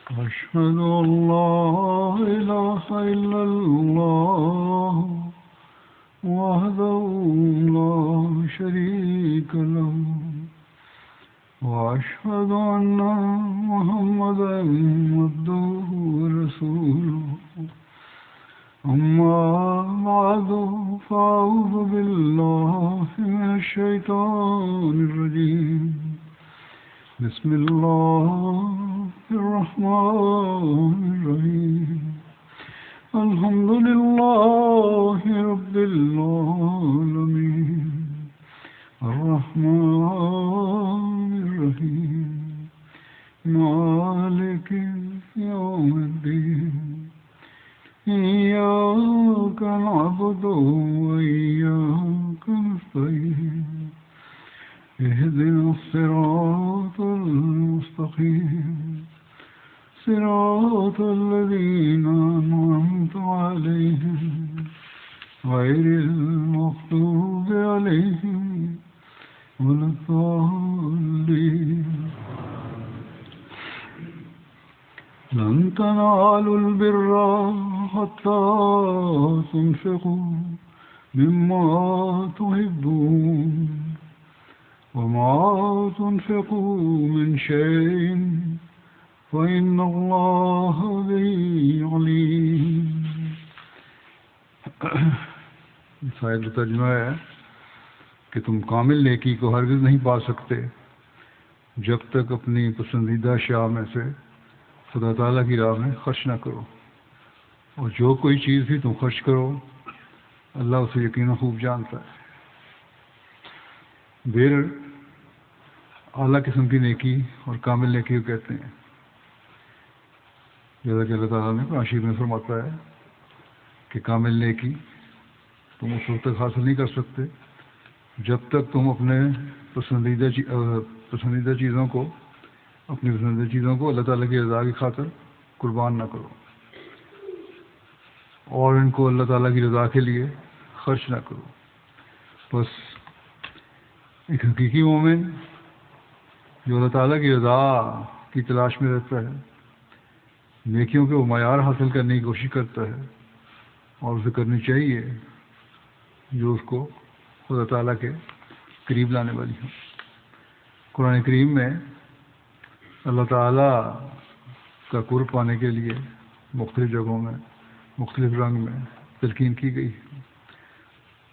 أشهد أن لا إله إلا الله وحده لا شريك له وأشهد أن محمدا عبده ورسوله أما بعد فأعوذ بالله من الشيطان الرجيم بسم الله الرحمن الرحيم الحمد لله رب العالمين الرحمن الرحيم مالك يوم الدين إياك نعبد وإياك نستعين اهدنا الصراط المستقيم صراط الذين أنعمت عليهم غير المغضوب عليهم ولا الضالين لن تنالوا البر حتى تنفقوا مما تحبون وما تنفقوا من شيء فإن الله به عليم. اس آیت کا ترجمہ ہے کہ تم کامل نیکی کو ہرگز نہیں پا سکتے جب تک اپنی پسندیدہ اشیاء میں سے خدا تعالیٰ کی راہ میں خرچ نہ کرو، اور جو کوئی چیز بھی تم خرچ کرو اللہ اسے یقینا خوب جانتا ہے. بیر اعلیٰ قسم کی نیکی اور کامل نیکی کو کہتے ہیں، جیسا کہ اللہ تعالیٰ نے قرآن شریف میں فرماتا ہے کہ کامل نیکی تم اس وقت تک حاصل نہیں کر سکتے جب تک تم اپنے پسندیدہ چیزوں کو اللہ تعالیٰ کی رضا کی خاطر قربان نہ کرو اور ان کو اللہ تعالیٰ کی رضا کے لیے خرچ نہ کرو. بس ایک حقیقی مومن جو اللہ تعالیٰ کی رضا کی تلاش میں رہتا ہے، نیکیوں کے وہ معیار حاصل کرنے کی کوشش کرتا ہے اور اسے کرنی چاہیے جو اس کو خدا تعالیٰ کے قریب لانے والی ہوں. قرآن کریم میں اللہ تعالیٰ کا قرب پانے کے لیے مختلف جگہوں میں مختلف رنگ میں تلقین کی گئی،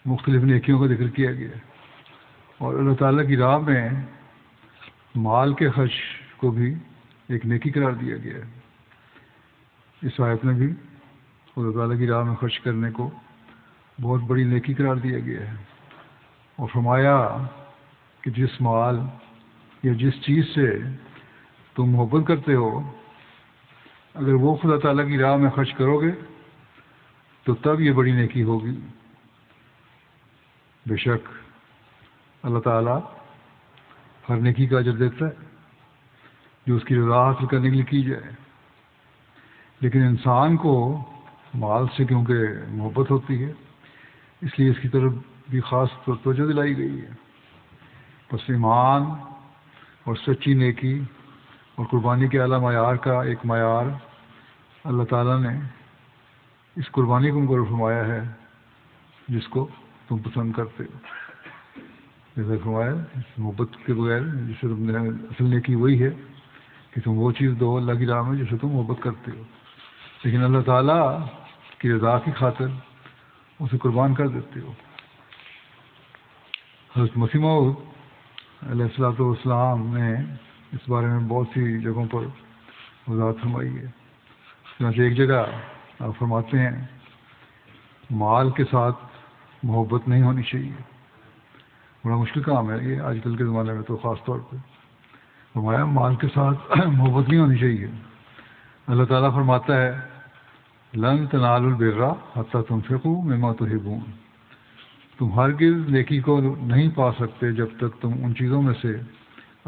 مختلف نیکیوں کا ذکر کیا گیا، اور اللہ تعالیٰ کی راہ میں مال کے خرچ کو بھی ایک نیکی قرار دیا گیا ہے. اس آیت میں بھی خدا تعالیٰ کی راہ میں خرچ کرنے کو بہت بڑی نیکی قرار دیا گیا ہے، اور فرمایا کہ جس مال یا جس چیز سے تم محبت کرتے ہو اگر وہ خدا تعالیٰ کی راہ میں خرچ کرو گے تو تب یہ بڑی نیکی ہوگی. بے شک اللہ تعالیٰ ہر نیکی کا اجر دیتا ہے جو اس کی رضا حاصل کرنے کے لیے کی جائے، لیکن انسان کو مال سے کیونکہ محبت ہوتی ہے اس لیے اس کی طرف بھی خاص توجہ دلائی گئی ہے. بس ایمان اور سچی نیکی اور قربانی کے اعلیٰ معیار کا ایک معیار اللہ تعالیٰ نے اس قربانی کو مقرر فرمایا ہے جس کو تم پسند کرتے ہو. جیسا فرمایا اس محبت کے بغیر جسے تم نے اصل نیکی وہی ہے کہ تم وہ چیز دو اللہ کی راہ میں جسے تم محبت کرتے ہو، لیکن اللہ تعالیٰ کی رضا کی خاطر اسے قربان کر دیتے ہو. حضرت مسیح موعود علیہ السلام نے اس بارے میں بہت سی جگہوں پر وضاحت فرمائی ہے. چنانچہ ایک جگہ آپ فرماتے ہیں مال کے ساتھ محبت نہیں ہونی چاہیے. بڑا مشکل کام ہے یہ آج کل کے زمانے میں، تو خاص طور پہ فرمایا مال کے ساتھ محبت نہیں ہونی چاہیے. اللہ تعالیٰ فرماتا ہے لن تنالوا البر حتی تنفقوا مما تحبون، تم ہرگز نیکی کو نہیں پا سکتے جب تک تم ان چیزوں میں سے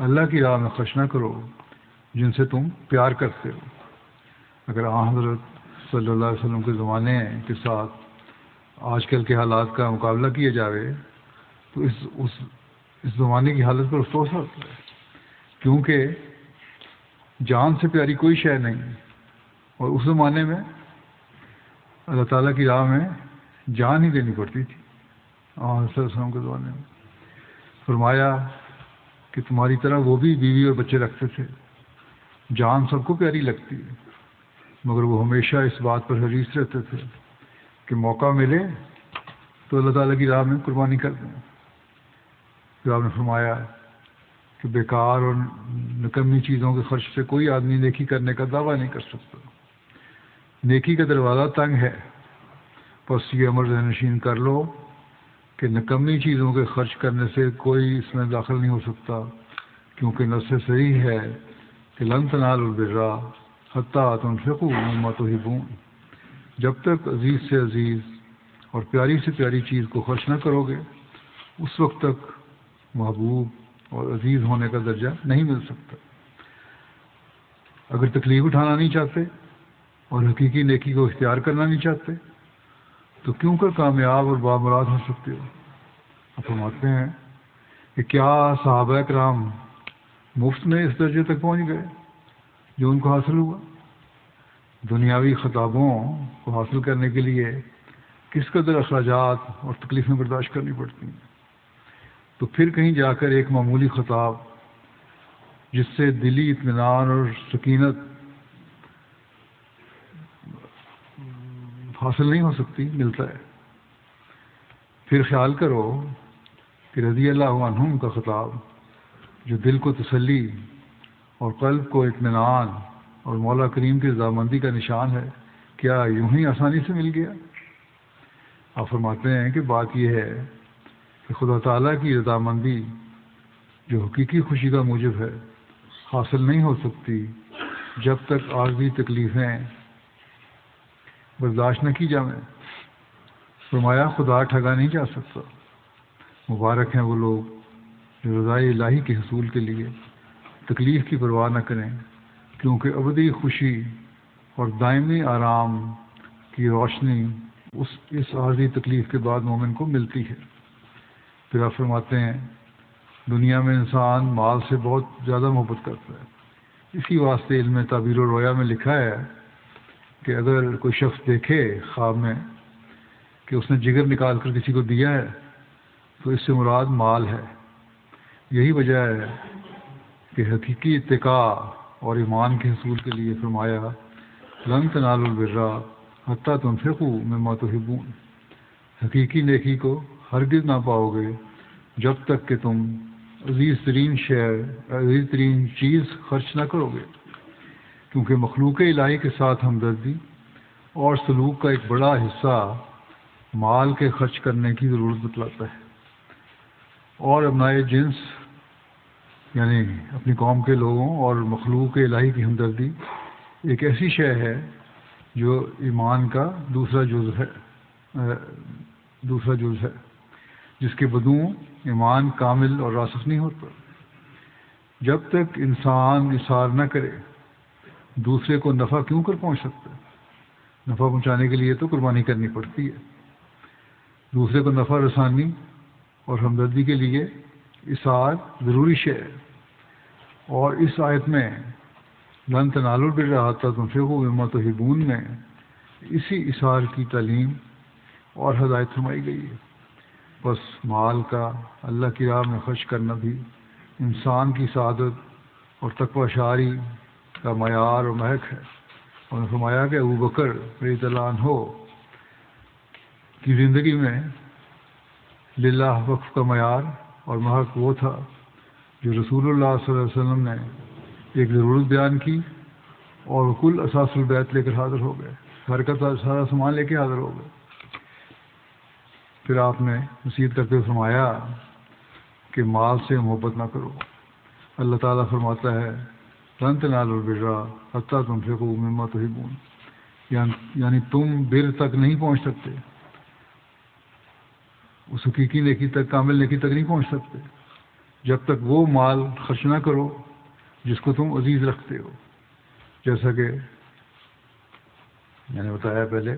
اللہ کی راہ میں خرچ نہ کرو جن سے تم پیار کرتے ہو. اگر حضرت صلی اللہ علیہ وسلم کے زمانے کے ساتھ آج کل کے حالات کا مقابلہ کیا جاوے تو اس زمانے کی حالت پر افسوس ہوتا ہے، کیونکہ جان سے پیاری کوئی شے نہیں، اور اس زمانے میں اللہ تعالیٰ کی راہ میں جان ہی دینی پڑتی تھی۔ صلی اللہ علیہ وسلم کے زمانے میں فرمایا کہ تمہاری طرح وہ بھی بیوی اور بچے رکھتے تھے، جان سب کو پیاری لگتی ہے، مگر وہ ہمیشہ اس بات پر حریص رہتے تھے کہ موقع ملے تو اللہ تعالیٰ کی راہ میں قربانی کر دیں۔ پھر آپ نے فرمایا کہ بیکار اور نکمی چیزوں کے خرچ سے کوئی آدمی نیکی کرنے کا دعویٰ نہیں کر سکتا۔ نیکی کا دروازہ تنگ ہے، بس یہ امر ذہن نشین کر لو کہ نکمی چیزوں کے خرچ کرنے سے کوئی اس میں داخل نہیں ہو سکتا، کیونکہ نص صحیح ہے کہ لن تنالوا البر حتیٰ تنفقوا مما تحبون، جب تک عزیز سے عزیز اور پیاری سے پیاری چیز کو خرچ نہ کرو گے اس وقت تک محبوب اور عزیز ہونے کا درجہ نہیں مل سکتا۔ اگر تکلیف اٹھانا نہیں چاہتے اور حقیقی نیکی کو اختیار کرنا نہیں چاہتے تو کیوں کر کامیاب اور بامراد ہو سکتے ہو؟ آپ فرماتے ہیں کہ کیا صحابہ کرام مفت میں اس درجے تک پہنچ گئے جو ان کو حاصل ہوا؟ دنیاوی خطابوں کو حاصل کرنے کے لیے کس قدر اخراجات اور تکلیفیں برداشت کرنی پڑتی ہیں، تو پھر کہیں جا کر ایک معمولی خطاب جس سے دلی اطمینان اور سکینت حاصل نہیں ہو سکتی ملتا ہے۔ پھر خیال کرو کہ رضی اللہ عنہم کا خطاب جو دل کو تسلی اور قلب کو اطمینان اور مولا کریم کی رضامندی کا نشان ہے، کیا یوں ہی آسانی سے مل گیا؟ آپ فرماتے ہیں کہ بات یہ ہے کہ خدا تعالیٰ کی رضامندی جو حقیقی خوشی کا موجب ہے حاصل نہیں ہو سکتی جب تک عارضی تکلیفیں برداشت نہ کی جائیں۔ فرمایا خدا ٹھگا نہیں جا سکتا۔ مبارک ہیں وہ لوگ جو رضائے الہی کے حصول کے لیے تکلیف کی پرواہ نہ کریں، کیونکہ ابدی خوشی اور دائمی آرام کی روشنی اس عارضی تکلیف کے بعد مومن کو ملتی ہے۔ پھر آپ فرماتے ہیں دنیا میں انسان مال سے بہت زیادہ محبت کرتا ہے، اسی واسطے علم تعبیر و رویا میں لکھا ہے کہ اگر کوئی شخص دیکھے خواب میں کہ اس نے جگر نکال کر کسی کو دیا ہے تو اس سے مراد مال ہے۔ یہی وجہ ہے کہ حقیقی اتقاء اور ایمان کے حصول کے لیے فرمایا لن تنالوا البر حتیٰ تنفقوا مما تحبون، حقیقی نیکی کو ہرگز نہ پاؤ گے جب تک کہ تم عزیز ترین چیز خرچ نہ کرو گے، کیونکہ مخلوق الہی کے ساتھ ہمدردی اور سلوک کا ایک بڑا حصہ مال کے خرچ کرنے کی ضرورت بتلاتا ہے، اور ابنائے جنس یعنی اپنی قوم کے لوگوں اور مخلوق الہی کی ہمدردی ایک ایسی شے ہے جو ایمان کا دوسرا جز ہے، جس کے بدوں ایمان کامل اور راسخ نہیں ہوتا۔ جب تک انسان اصرار نہ کرے دوسرے کو نفع کیوں کر پہنچ سکتا ہے؟ نفع پہنچانے کے لیے تو قربانی کرنی پڑتی ہے۔ دوسرے کو نفع رسانی اور ہمدردی کے لیے اصرار ضروری شے ہے، اور اس آیت میں لن تنالوا البر حتیٰ تنفقوا مما تحبون میں اسی اصرار کی تعلیم اور ہدایت فرمائی گئی ہے۔ بس مال کا اللہ کی راہ میں خرچ کرنا بھی انسان کی سعادت اور تقوی شعاری کا معیار اور محک ہے۔ اور نے فرمایا کہ ابو بکر رضی اللہ عنہ کی زندگی میں للہ وقف کا معیار اور محک وہ تھا جو رسول اللہ صلی اللہ علیہ وسلم نے ایک ضرورت بیان کی اور وہ کل اساس البیت لے کر حاضر ہو گئے، گھر کا سارا سامان لے کے حاضر ہو گئے۔ پھر آپ نے نصیحت کرتے ہوئے فرمایا کہ مال سے محبت نہ کرو۔ اللہ تعالیٰ فرماتا ہے لن تنالوا البر حتیٰ تنفقوا مما تحبون، یعنی تم بر تک نہیں پہنچ سکتے، اس حقیقی نیکی تک، کامل نیکی تک نہیں پہنچ سکتے جب تک وہ مال خرچ نہ کرو جس کو تم عزیز رکھتے ہو، جیسا کہ میں نے بتایا پہلے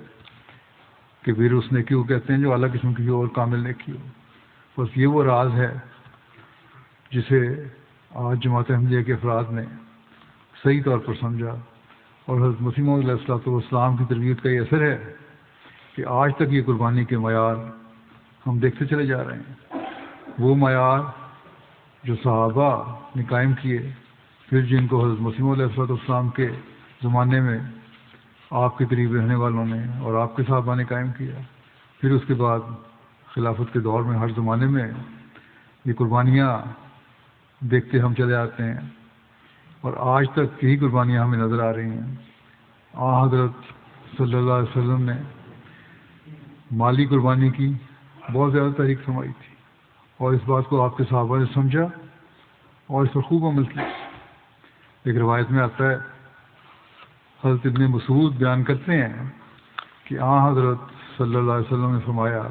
کہ بر اس نیکی کو کہتے ہیں جو اعلیٰ قسم کی ہو اور کامل نیکی ہو۔ بس یہ وہ راز ہے جسے آج جماعت احمدیہ کے افراد نے صحیح طور پر سمجھا، اور حضرت مسیح موعود علیہ السلام کی تربیت کا یہ اثر ہے کہ آج تک یہ قربانی کے معیار ہم دیکھتے چلے جا رہے ہیں، وہ معیار جو صحابہ نے قائم کیے، پھر جن کو حضرت مسیح موعود علیہ السلام کے زمانے میں آپ کے قریب رہنے والوں نے اور آپ کے صحابہ نے قائم کیا، پھر اس کے بعد خلافت کے دور میں ہر زمانے میں یہ قربانیاں دیکھتے ہم چلے آتے ہیں، اور آج تک یہی قربانیاں ہمیں نظر آ رہی ہیں۔ حضرت صلی اللہ علیہ وسلم نے مالی قربانی کی بہت زیادہ تحریک فرمائی تھی، اور اس بات کو آپ کے صحابہ نے سمجھا اور اس پر خوب عمل کیا۔ ایک روایت میں آتا ہے، حضرت ابن مسعود بیان کرتے ہیں کہ حضرت صلی اللہ علیہ وسلم نے فرمایا،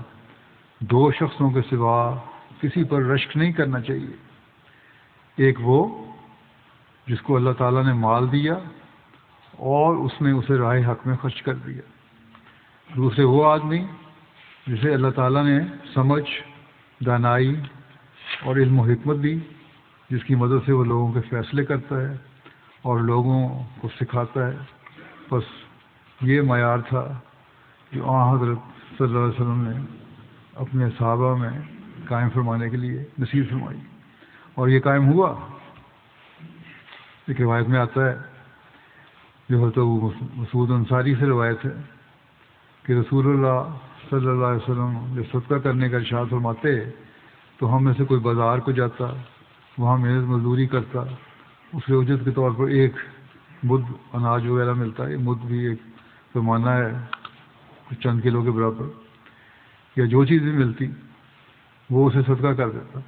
دو شخصوں کے سوا کسی پر رشک نہیں کرنا چاہیے، ایک وہ جس کو اللہ تعالیٰ نے مال دیا اور اس نے اسے راہ حق میں خرچ کر دیا، دوسرے وہ آدمی جسے اللہ تعالیٰ نے سمجھ، دانائی اور علم و حکمت دی، جس کی مدد سے وہ لوگوں کے فیصلے کرتا ہے اور لوگوں کو سکھاتا ہے۔ بس یہ معیار تھا جو حضرت صلی اللہ علیہ وسلم نے اپنے صحابہ میں قائم فرمانے کے لیے نصیحت فرمائی، اور یہ قائم ہوا۔ ایک روایت میں آتا ہے جو حضرت ابو مسعود انصاری سے روایت ہے کہ رسول اللہ صلی اللہ علیہ وسلم جب صدقہ کرنے کا ارشاد فرماتے تو ہم میں سے کوئی بازار کو جاتا، وہاں محنت مزدوری کرتا، اسے اجرت کے طور پر ایک مد اناج وغیرہ ملتا ہے، مد بھی ایک پیمانہ ہے کچھ چند کلو کے برابر، یا جو چیز بھی ملتی وہ اسے صدقہ کر دیتا۔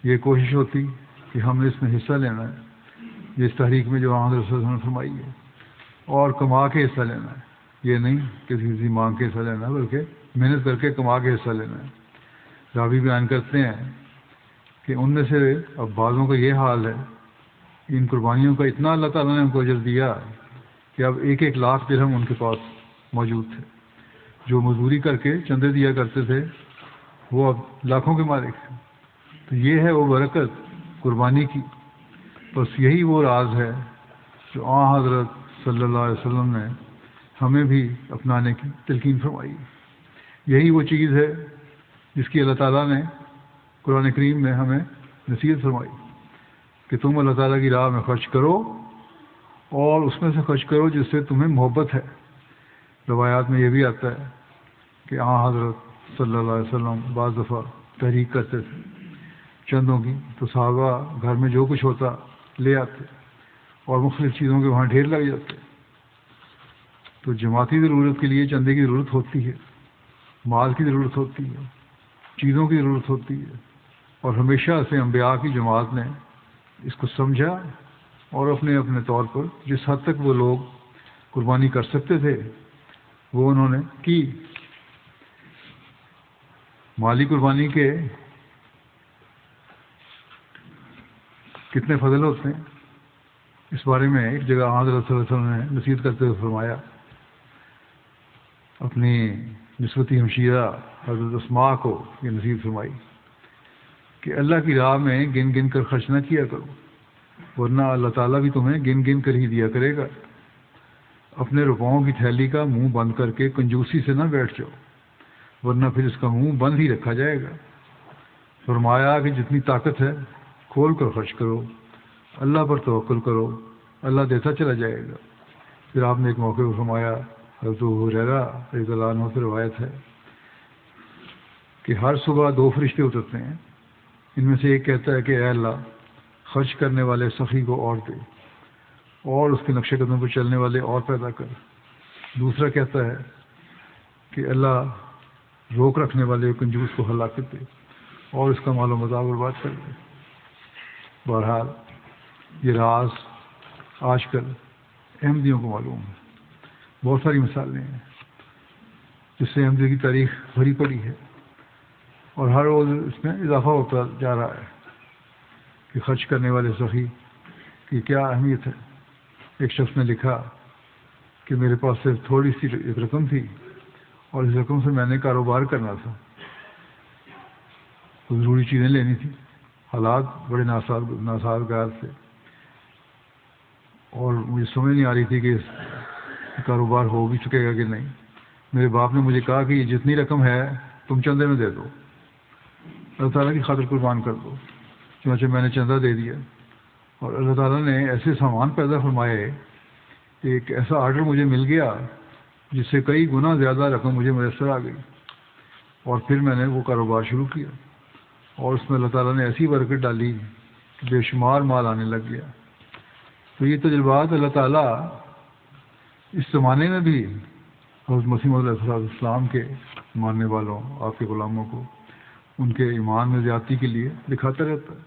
یہ کوشش ہوتی کہ ہم نے اس میں حصہ لینا ہے، اس تحریک میں جو حضرت صلی اللہ علیہ وسلم نے فرمائی ہے، اور کما کے حصہ لینا ہے، یہ نہیں کسی مانگ کے حصہ لینا ہے، بلکہ محنت کر کے کما کے حصہ لینا ہے۔ راوی بیان کرتے ہیں کہ ان میں سے اب بعضوں کا یہ حال ہے، ان قربانیوں کا اتنا اللہ تعالیٰ نے ان کو اجر دیا کہ اب 1,00,000 درہم ان کے پاس موجود تھے، جو مزدوری کر کے چندے دیا کرتے تھے وہ اب لاکھوں کے مالک ہیں۔ تو یہ ہے وہ برکت قربانی کی۔ بس یہی وہ راز ہے جو حضرت صلی اللہ علیہ وسلم نے ہمیں بھی اپنانے کی تلقین فرمائی۔ یہی وہ چیز ہے جس کی اللہ تعالیٰ نے قرآن کریم میں ہمیں نصیحت فرمائی کہ تم اللہ تعالیٰ کی راہ میں خرچ کرو، اور اس میں سے خرچ کرو جس سے تمہیں محبت ہے۔ روایات میں یہ بھی آتا ہے کہ حضرت صلی اللہ علیہ وسلم بعض دفعہ تحریک کرتے تھے چندوں کی، تو صحابہ گھر میں جو کچھ ہوتا لے آتے، اور مختلف چیزوں کے وہاں ڈھیر لگ جاتے۔ تو جماعتی ضرورت کے لیے چندے کی ضرورت ہوتی ہے، مال کی ضرورت ہوتی ہے، چیزوں کی ضرورت ہوتی ہے، اور ہمیشہ سے انبیاء کی جماعت نے اس کو سمجھا، اور اپنے اپنے طور پر جس حد تک وہ لوگ قربانی کر سکتے تھے وہ انہوں نے کی۔ مالی قربانی کے کتنے فضل ہوتے ہیں، اس بارے میں ایک جگہ حضرت صلی اللہ علیہ وسلم نے نصیحت کرتے ہوئے فرمایا، اپنی نسبتی ہمشیرہ حضرت اسماء کو یہ نصیحت فرمائی کہ اللہ کی راہ میں گن گن کر خرچ نہ کیا کرو، ورنہ اللہ تعالیٰ بھی تمہیں گن گن کر ہی دیا کرے گا۔ اپنے روپاؤں کی تھیلی کا منہ بند کر کے کنجوسی سے نہ بیٹھ جاؤ، ورنہ پھر اس کا منہ بند ہی رکھا جائے گا۔ فرمایا کہ جتنی طاقت ہے کھول کر خرچ کرو، اللہ پر توکل کرو، اللہ دیتا چلا جائے گا۔ پھر آپ نے ایک موقع پر فرمایا، حضرت ابو ہریرہ رضی اللہ عنہ سے روایت ہے کہ ہر صبح 2 فرشتے اترتے ہیں، ان میں سے ایک کہتا ہے کہ اے اللہ، خرچ کرنے والے سخی کو اور دے، اور اس کے نقش قدم پر چلنے والے اور پیدا کر۔ دوسرا کہتا ہے کہ اللہ، روک رکھنے والے کنجوس کو ہلاکت دے، اور اس کا مال و متاع برباد کر دے۔ بہرحال یہ راز آج کل احمدیوں کو معلوم ہے، بہت ساری مثالیں ہیں جس سے احمدیوں کی تاریخ بھری پڑی ہے، اور ہر روز اس میں اضافہ ہوتا جا رہا ہے کہ خرچ کرنے والے سخی کی کیا اہمیت ہے۔ ایک شخص نے لکھا کہ میرے پاس صرف تھوڑی سی ایک رقم تھی، اور اس رقم سے میں نے کاروبار کرنا تھا، کچھ ضروری چیزیں لینی تھی، حالات بڑے ناسازگار تھے، اور مجھے سمجھ نہیں آ رہی تھی کہ کاروبار ہو بھی چکے گا کہ نہیں. میرے باپ نے مجھے کہا کہ یہ جتنی رقم ہے تم چندے میں دے دو، اللہ تعالیٰ کی خاطر قربان کر دو. چنانچہ میں نے چندہ دے دیا اور اللہ تعالیٰ نے ایسے سامان پیدا فرمائے کہ ایک ایسا آرڈر مجھے مل گیا جس سے کئی گنا زیادہ رقم مجھے میسر آ گئی. اور پھر میں نے وہ کاروبار شروع کیا اور اس میں اللہ تعالیٰ نے ایسی برکت ڈالی کہ بے شمار مال آنے لگ گیا. تو یہ تجربات اللہ تعالیٰ اس زمانے میں بھی حضرت مسیح موعود علیہ السلام کے ماننے والوں، آپ کے غلاموں کو ان کے ایمان میں زیادتی کے لیے دکھاتا رہتا ہے.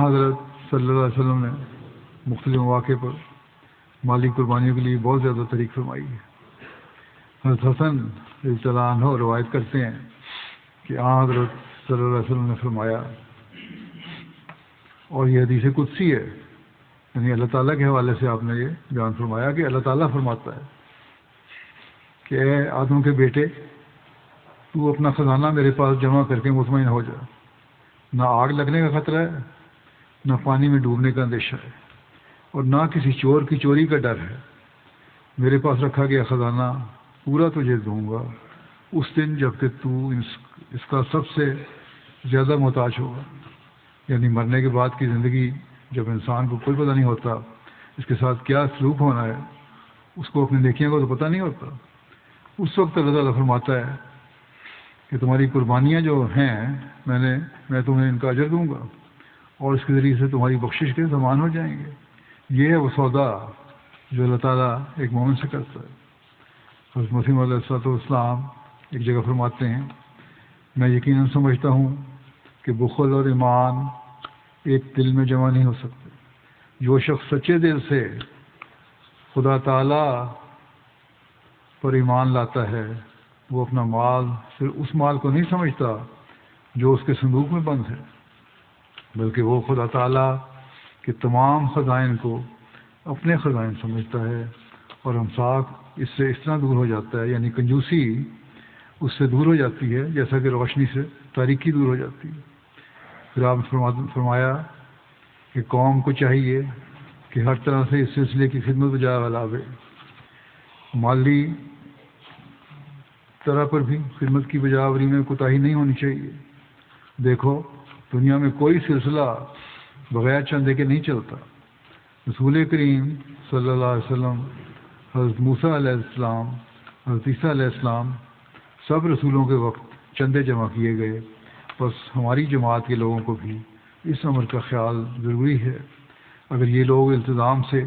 حضرت صلی اللہ علیہ وسلم نے مختلف مواقع پر مالی قربانیوں کے لیے بہت زیادہ تحریک فرمائی ہے. حضرت حسن رضی اللہ عنہ روایت کرتے ہیں کہ حضرت صلی اللہ علیہ وسلم نے فرمایا، اور یہ حدیث قدسی ہے، یعنی اللہ تعالیٰ کے حوالے سے آپ نے یہ بیان فرمایا کہ اللہ تعالیٰ فرماتا ہے کہ اے آدم کے بیٹے، تو اپنا خزانہ میرے پاس جمع کر کے مطمئن ہو جا. نہ آگ لگنے کا خطرہ ہے، نہ پانی میں ڈوبنے کا اندیشہ ہے، اور نہ کسی چور کی چوری کا ڈر ہے. میرے پاس رکھا گیا خزانہ پورا تجھے دوں گا اس دن جب کہ تو اس کا سب سے زیادہ محتاج ہوگا. یعنی مرنے کے بعد کی زندگی جب انسان کو کوئی پتہ نہیں ہوتا اس کے ساتھ کیا سلوک ہونا ہے، اس کو اپنی نیکیوں کو تو پتہ نہیں ہوتا، اس وقت اللہ تعالیٰ فرماتا ہے کہ تمہاری قربانیاں جو ہیں میں تمہیں ان کا اجر دوں گا اور اس کے ذریعے سے تمہاری بخشش کے سامان ہو جائیں گے. یہ ہے وہ سودا جو اللہ تعالیٰ ایک مومن سے کرتا ہے. حضرت مسیح موعود علیہ السلام ایک جگہ فرماتے ہیں، میں یقیناً سمجھتا ہوں کہ بخل اور ایمان ایک دل میں جمع نہیں ہو سکتے. جو شخص سچے دل سے خدا تعالیٰ پر ایمان لاتا ہے وہ اپنا مال صرف اس مال کو نہیں سمجھتا جو اس کے صندوق میں بند ہے، بلکہ وہ خدا تعالیٰ کے تمام خزائن کو اپنے خزائن سمجھتا ہے اور امساک اس سے اس طرح دور ہو جاتا ہے، یعنی کنجوسی اس سے دور ہو جاتی ہے جیسا کہ روشنی سے تاریکی دور ہو جاتی ہے. پھر آپ نے فرمایا کہ قوم کو چاہیے کہ ہر طرح سے اس سلسلے کی خدمت بجا لاوے، مالی طرح پر بھی خدمت کی بجاوری میں کوتاہی نہیں ہونی چاہیے. دیکھو دنیا میں کوئی سلسلہ بغیر چندے کے نہیں چلتا. رسول کریم صلی اللہ علیہ وسلم، حضرت موسیٰ علیہ السلام، حضرت عیسیٰ علیہ السلام، سب رسولوں کے وقت چندے جمع کیے گئے. بس ہماری جماعت کے لوگوں کو بھی اس امر کا خیال ضروری ہے. اگر یہ لوگ التزام سے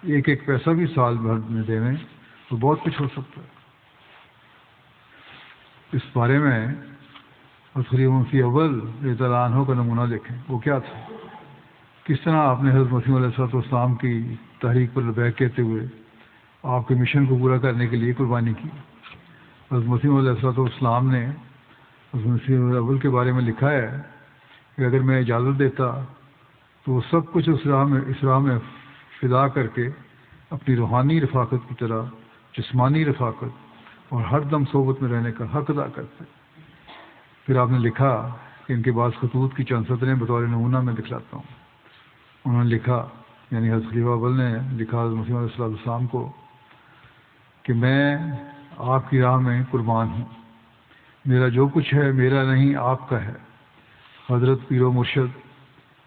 ایک ایک پیسہ بھی سال بھر میں دیں تو بہت کچھ ہو سکتا ہے. اس بارے میں خلیفہ مسیح اول رضی اللہ عنہ کا نمونہ دیکھیں. وہ کیا تھا، کس طرح آپ نے حضرت مسیح علیہ السلام کی تحریک پر لبیک کہتے ہوئے آپ کے مشن کو پورا کرنے کے لیے قربانی کی. حضرت مسیح علیہ السلام نے حضرت مسیح اول کے بارے میں لکھا ہے کہ اگر میں اجازت دیتا تو وہ سب کچھ اس راہ میں فدا کر کے اپنی روحانی رفاقت کی طرح جسمانی رفاقت اور ہر دم صحبت میں رہنے کا حق ادا کرتے. پھر آپ نے لکھا کہ ان کے بعض خطوط کی چند سطریں بطور نمونہ میں دکھلاتا ہوں. انہوں نے لکھا، یعنی حضرت خلیفہ اول نے لکھا حضرت مسیح علیہ السلام کو کہ میں آپ کی راہ میں قربان ہوں، میرا جو کچھ ہے میرا نہیں آپ کا ہے. حضرت پیر و مرشد،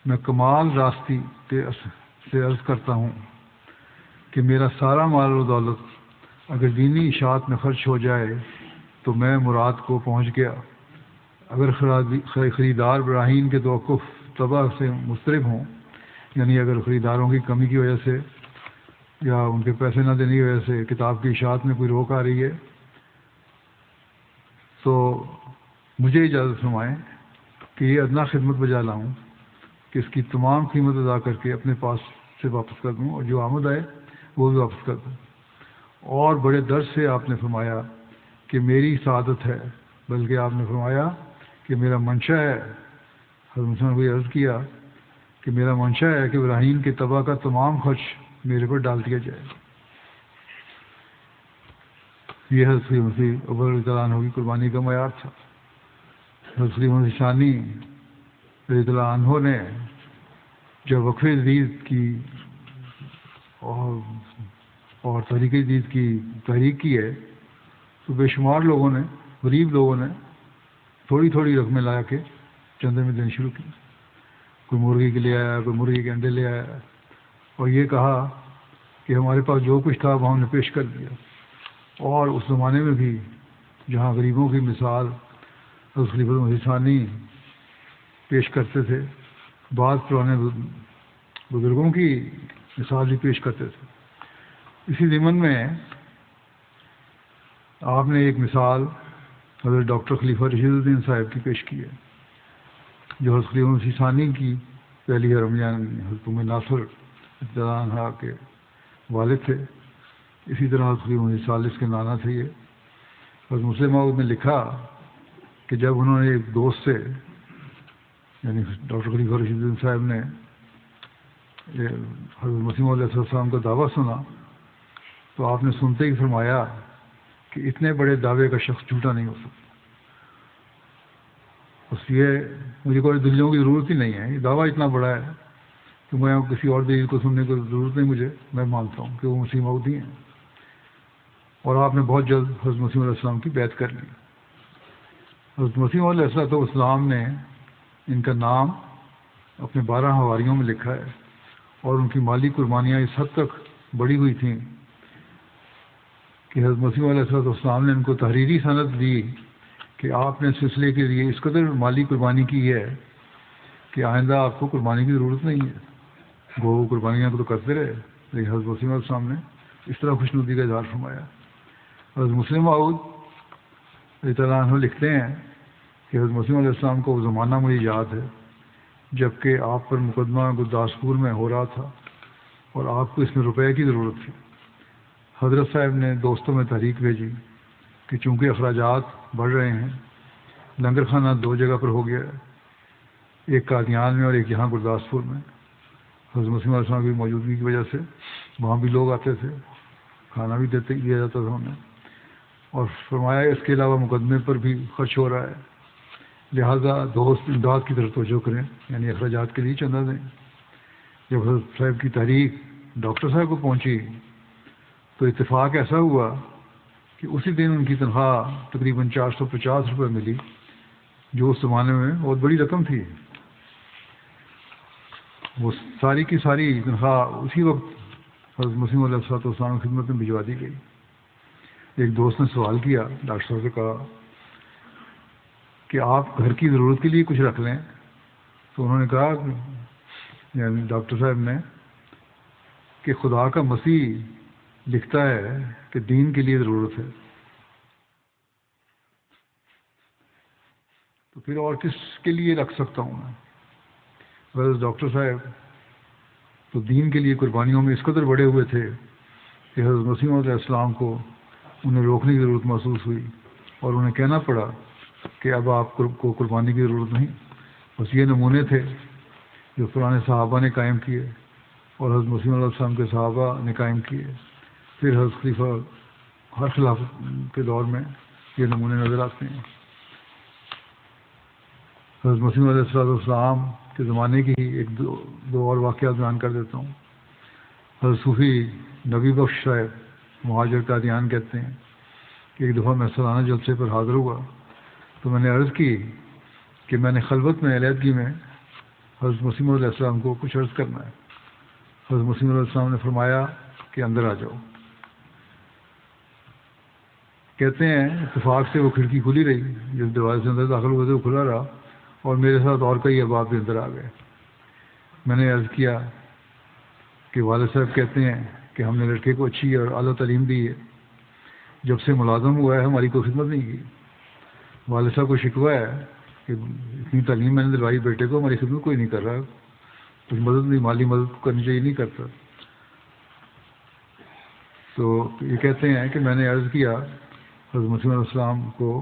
میں کمال راستی سے عرض کرتا ہوں کہ میرا سارا مال و دولت اگر دینی اشاعت میں خرچ ہو جائے تو میں مراد کو پہنچ گیا. اگر خریدار براہین کے توقف طبع سے مضطرب ہوں، یعنی اگر خریداروں کی کمی کی وجہ سے یا ان کے پیسے نہ دینے کی وجہ سے کتاب کی اشاعت میں کوئی روک آ رہی ہے، تو مجھے اجازت فرمائیں کہ یہ ادنا خدمت بجا لاؤں کہ اس کی تمام قیمت ادا کر کے اپنے پاس سے واپس کر دوں اور جو آمد آئے وہ بھی واپس کر دوں. اور بڑے درد سے آپ نے فرمایا کہ میری سعادت ہے، بلکہ آپ نے فرمایا کہ میرا منشا ہے. حضرت مسلم کو عرض کیا کہ میرا منشا ہے کہ ابراہیم کے تباہ کا تمام خرچ میرے پر ڈال دیا جائے. یہ حضرت مسیح اول رضی اللہ عنہ کی قربانی کا معیار تھا. حضرت مسیح ثانی رضی اللہ عنہ نے جب وقف جدید کی اور تحریک جدید کی تحریک کی ہے، تو بے شمار لوگوں نے، غریب لوگوں نے تھوڑی تھوڑی رقمیں لا کے چندے میں دینا شروع کی. کوئی مرغی کے لے آیا، کوئی مرغی کے انڈے لے آیا، اور یہ کہا کہ ہمارے پاس جو کچھ تھا وہ ہم نے پیش کر دیا. اور اس زمانے میں بھی جہاں غریبوں کی مثال حضرت خلیفہ مسیح ثانی پیش کرتے تھے، بعض پرانے بزرگوں کی مثال بھی پیش کرتے تھے. اسی ضمن میں آپ نے ایک مثال حضرت ڈاکٹر خلیفہ رشید الدین صاحب کی پیش کی ہے، جو حضرت خلیفہ مسیح ثانی کی پہلی حرمیان حضرت ناصر عنہ کے والد تھے. اسی طرح حضرت خلیفہ مسیح ثالث کے نانا تھے. یہ حضرت مسلم موعود نے لکھا کہ جب انہوں نے ایک دوست سے، یعنی ڈاکٹر خلیفہ رشید الدین صاحب نے حضرت مسیح موعود علیہ السلام کا دعویٰ سنا، تو آپ نے سنتے ہی فرمایا کہ اتنے بڑے دعوے کا شخص جھوٹا نہیں ہو سکتا. بس یہ مجھے کوئی دلیلوں کی ضرورت ہی نہیں ہے، یہ دعویٰ اتنا بڑا ہے کہ میں کسی اور دلیل کو سننے کی ضرورت نہیں مجھے. میں مانتا ہوں کہ وہ مسیح موعود ہی ہیں. اور آپ نے بہت جلد حضرت مسیح علیہ السلام کی بیعت کر لی. حضرت مسیح علیہ السلام نے ان کا نام اپنے 12 حواریوں میں لکھا ہے، اور ان کی مالی قربانیاں اس حد تک بڑھی ہوئی تھیں کہ حضرت مسیح علیہ السلام نے ان کو تحریری سند دی کہ آپ نے سلسلے کے لیے اس قدر مالی قربانی کی ہے کہ آئندہ آپ کو قربانی کی ضرورت نہیں ہے. گو قربانیاں تو کرتے رہے، لیکن حضرت مسیح علیہ السلام نے اس طرح خوشنودی کا اظہار فرمایا. حضرت مسلم موعود رضی اللہ عنہ لکھتے ہیں کہ حضرت مسیح علیہ السلام کو وہ زمانہ مجھے یاد ہے جب کہ آپ پر مقدمہ گرداسپور میں ہو رہا تھا اور آپ کو اس میں روپے کی ضرورت تھی. حضرت صاحب نے دوستوں میں تحریک بھیجی کہ چونکہ اخراجات بڑھ رہے ہیں، لنگر خانہ 2 جگہ پر ہو گیا ہے، ایک قادیان میں اور ایک یہاں گرداسپور میں. حضرت مسیح علیہ السلام کی موجودگی کی وجہ سے وہاں بھی لوگ آتے تھے، کھانا بھی دیا جاتا تھا انہیں. اور فرمایا اس کے علاوہ مقدمے پر بھی خرچ ہو رہا ہے، لہذا دوست امداد کی طرف توجہ کریں، یعنی اخراجات کے لیے چندہ دیں. جب حضرت صاحب کی تحریک ڈاکٹر صاحب کو پہنچی تو اتفاق ایسا ہوا کہ اسی دن ان کی تنخواہ تقریباً 450 روپے ملی، جو اس زمانے میں بہت بڑی رقم تھی. وہ ساری کی ساری تنخواہ اسی وقت حضرت مسیح علیہ السلام کی خدمت میں بھجوا دی گئی. ایک دوست نے سوال کیا، ڈاکٹر صاحب سے کہا کہ آپ گھر کی ضرورت کے لیے کچھ رکھ لیں. تو انہوں نے کہا، یعنی ڈاکٹر صاحب نے، کہ خدا کا مسیح لکھتا ہے کہ دین کے لیے ضرورت ہے، تو پھر اور کس کے لیے رکھ سکتا ہوں میں. بس ڈاکٹر صاحب تو دین کے لیے قربانیوں میں اس قدر بڑے ہوئے تھے کہ حضرت مسیح علیہ السلام کو انہیں روکنے کی ضرورت محسوس ہوئی اور انہیں کہنا پڑا کہ اب آپ کو قربانی کی ضرورت نہیں. بس یہ نمونے تھے جو پرانے صحابہ نے قائم کیے اور حضرت مسیح علیہ السلام کے صحابہ نے قائم کیے. پھر حضرت خلیفہ ہر خلافت کے دور میں یہ نمونے نظر آتے ہیں. حضرت مسیح علیہ السلام کے زمانے کی ایک دو اور واقعات بیان کر دیتا ہوں. حضرت صوفی نبی بخش صاحب مہاجر قادیان کہتے ہیں کہ ایک دفعہ میں سالانہ جلسے پر حاضر ہوا تو میں نے عرض کی کہ میں نے خلوت میں علیحدگی میں حضرت مسیح علیہ السلام کو کچھ عرض کرنا ہے. حضرت مسیح علیہ السلام نے فرمایا کہ اندر آ جاؤ. کہتے ہیں اتفاق سے وہ کھڑکی کھلی رہی، جس دروازے سے اندر داخل ہوئے تھے وہ کھلا رہا، اور میرے ساتھ اور کئی احباب بھی اندر آ گئے. میں نے عرض کیا کہ والد صاحب کہتے ہیں کہ ہم نے لڑکے کو اچھی اور اعلیٰ تعلیم دی ہے، جب سے ملازم ہوا ہے ہماری کوئی خدمت نہیں کی. والد صاحب کو شکوہ ہے کہ اتنی تعلیم میں نے دلوائی بیٹے کو، ہماری خدمت کوئی نہیں کر رہا، کچھ مدد نہیں، مالی مدد کرنی چاہیے، نہیں کرتا. تو یہ کہتے ہیں کہ میں نے عرض کیا حضرت مسیح علیہ السلام کو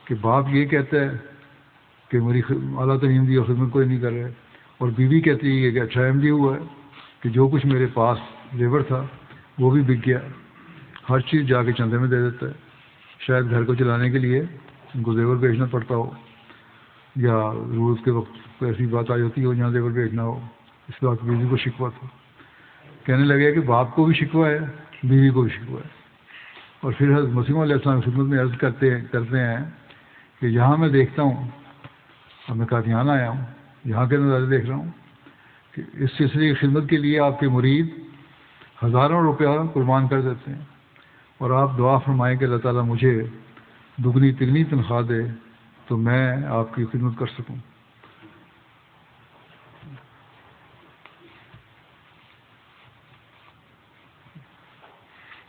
کہ باپ یہ کہتا ہے کہ میری اعلیٰ تعلیم دی اور خدمت کوئی نہیں کر رہے، اور بیوی کہتی ہے کہ اچھا ایم ڈی ہوا ہے کہ جو کچھ میرے پاس زیور تھا وہ بھی بک گیا، ہر چیز جا کے چندے میں دے دیتا ہے. شاید گھر کو چلانے کے لیے ان کو زیور بھیجنا پڑتا ہو، یا ضرورت کے وقت کوئی ایسی بات آئی ہوتی ہو جہاں زیور بھیجنا ہو. اس بات بیوی کو شکوہ تھا. کہنے لگے کہ باپ کو بھی شکوہ ہے، بیوی کو بھی شکوہ ہے. اور پھر حضرت مسیح علیہ السلام کی خدمت میں عرض کرتے ہیں کہ یہاں میں دیکھتا ہوں، اور میں قادیان آیا ہوں، یہاں کے نظارے دیکھ رہا ہوں کہ اس سلسلے کی خدمت کے لیے آپ کے مرید ہزاروں روپیہ قربان کر دیتے ہیں، اور آپ دعا فرمائیں کہ اللہ تعالیٰ مجھے دگنی تگنی تنخواہ دے تو میں آپ کی خدمت کر سکوں.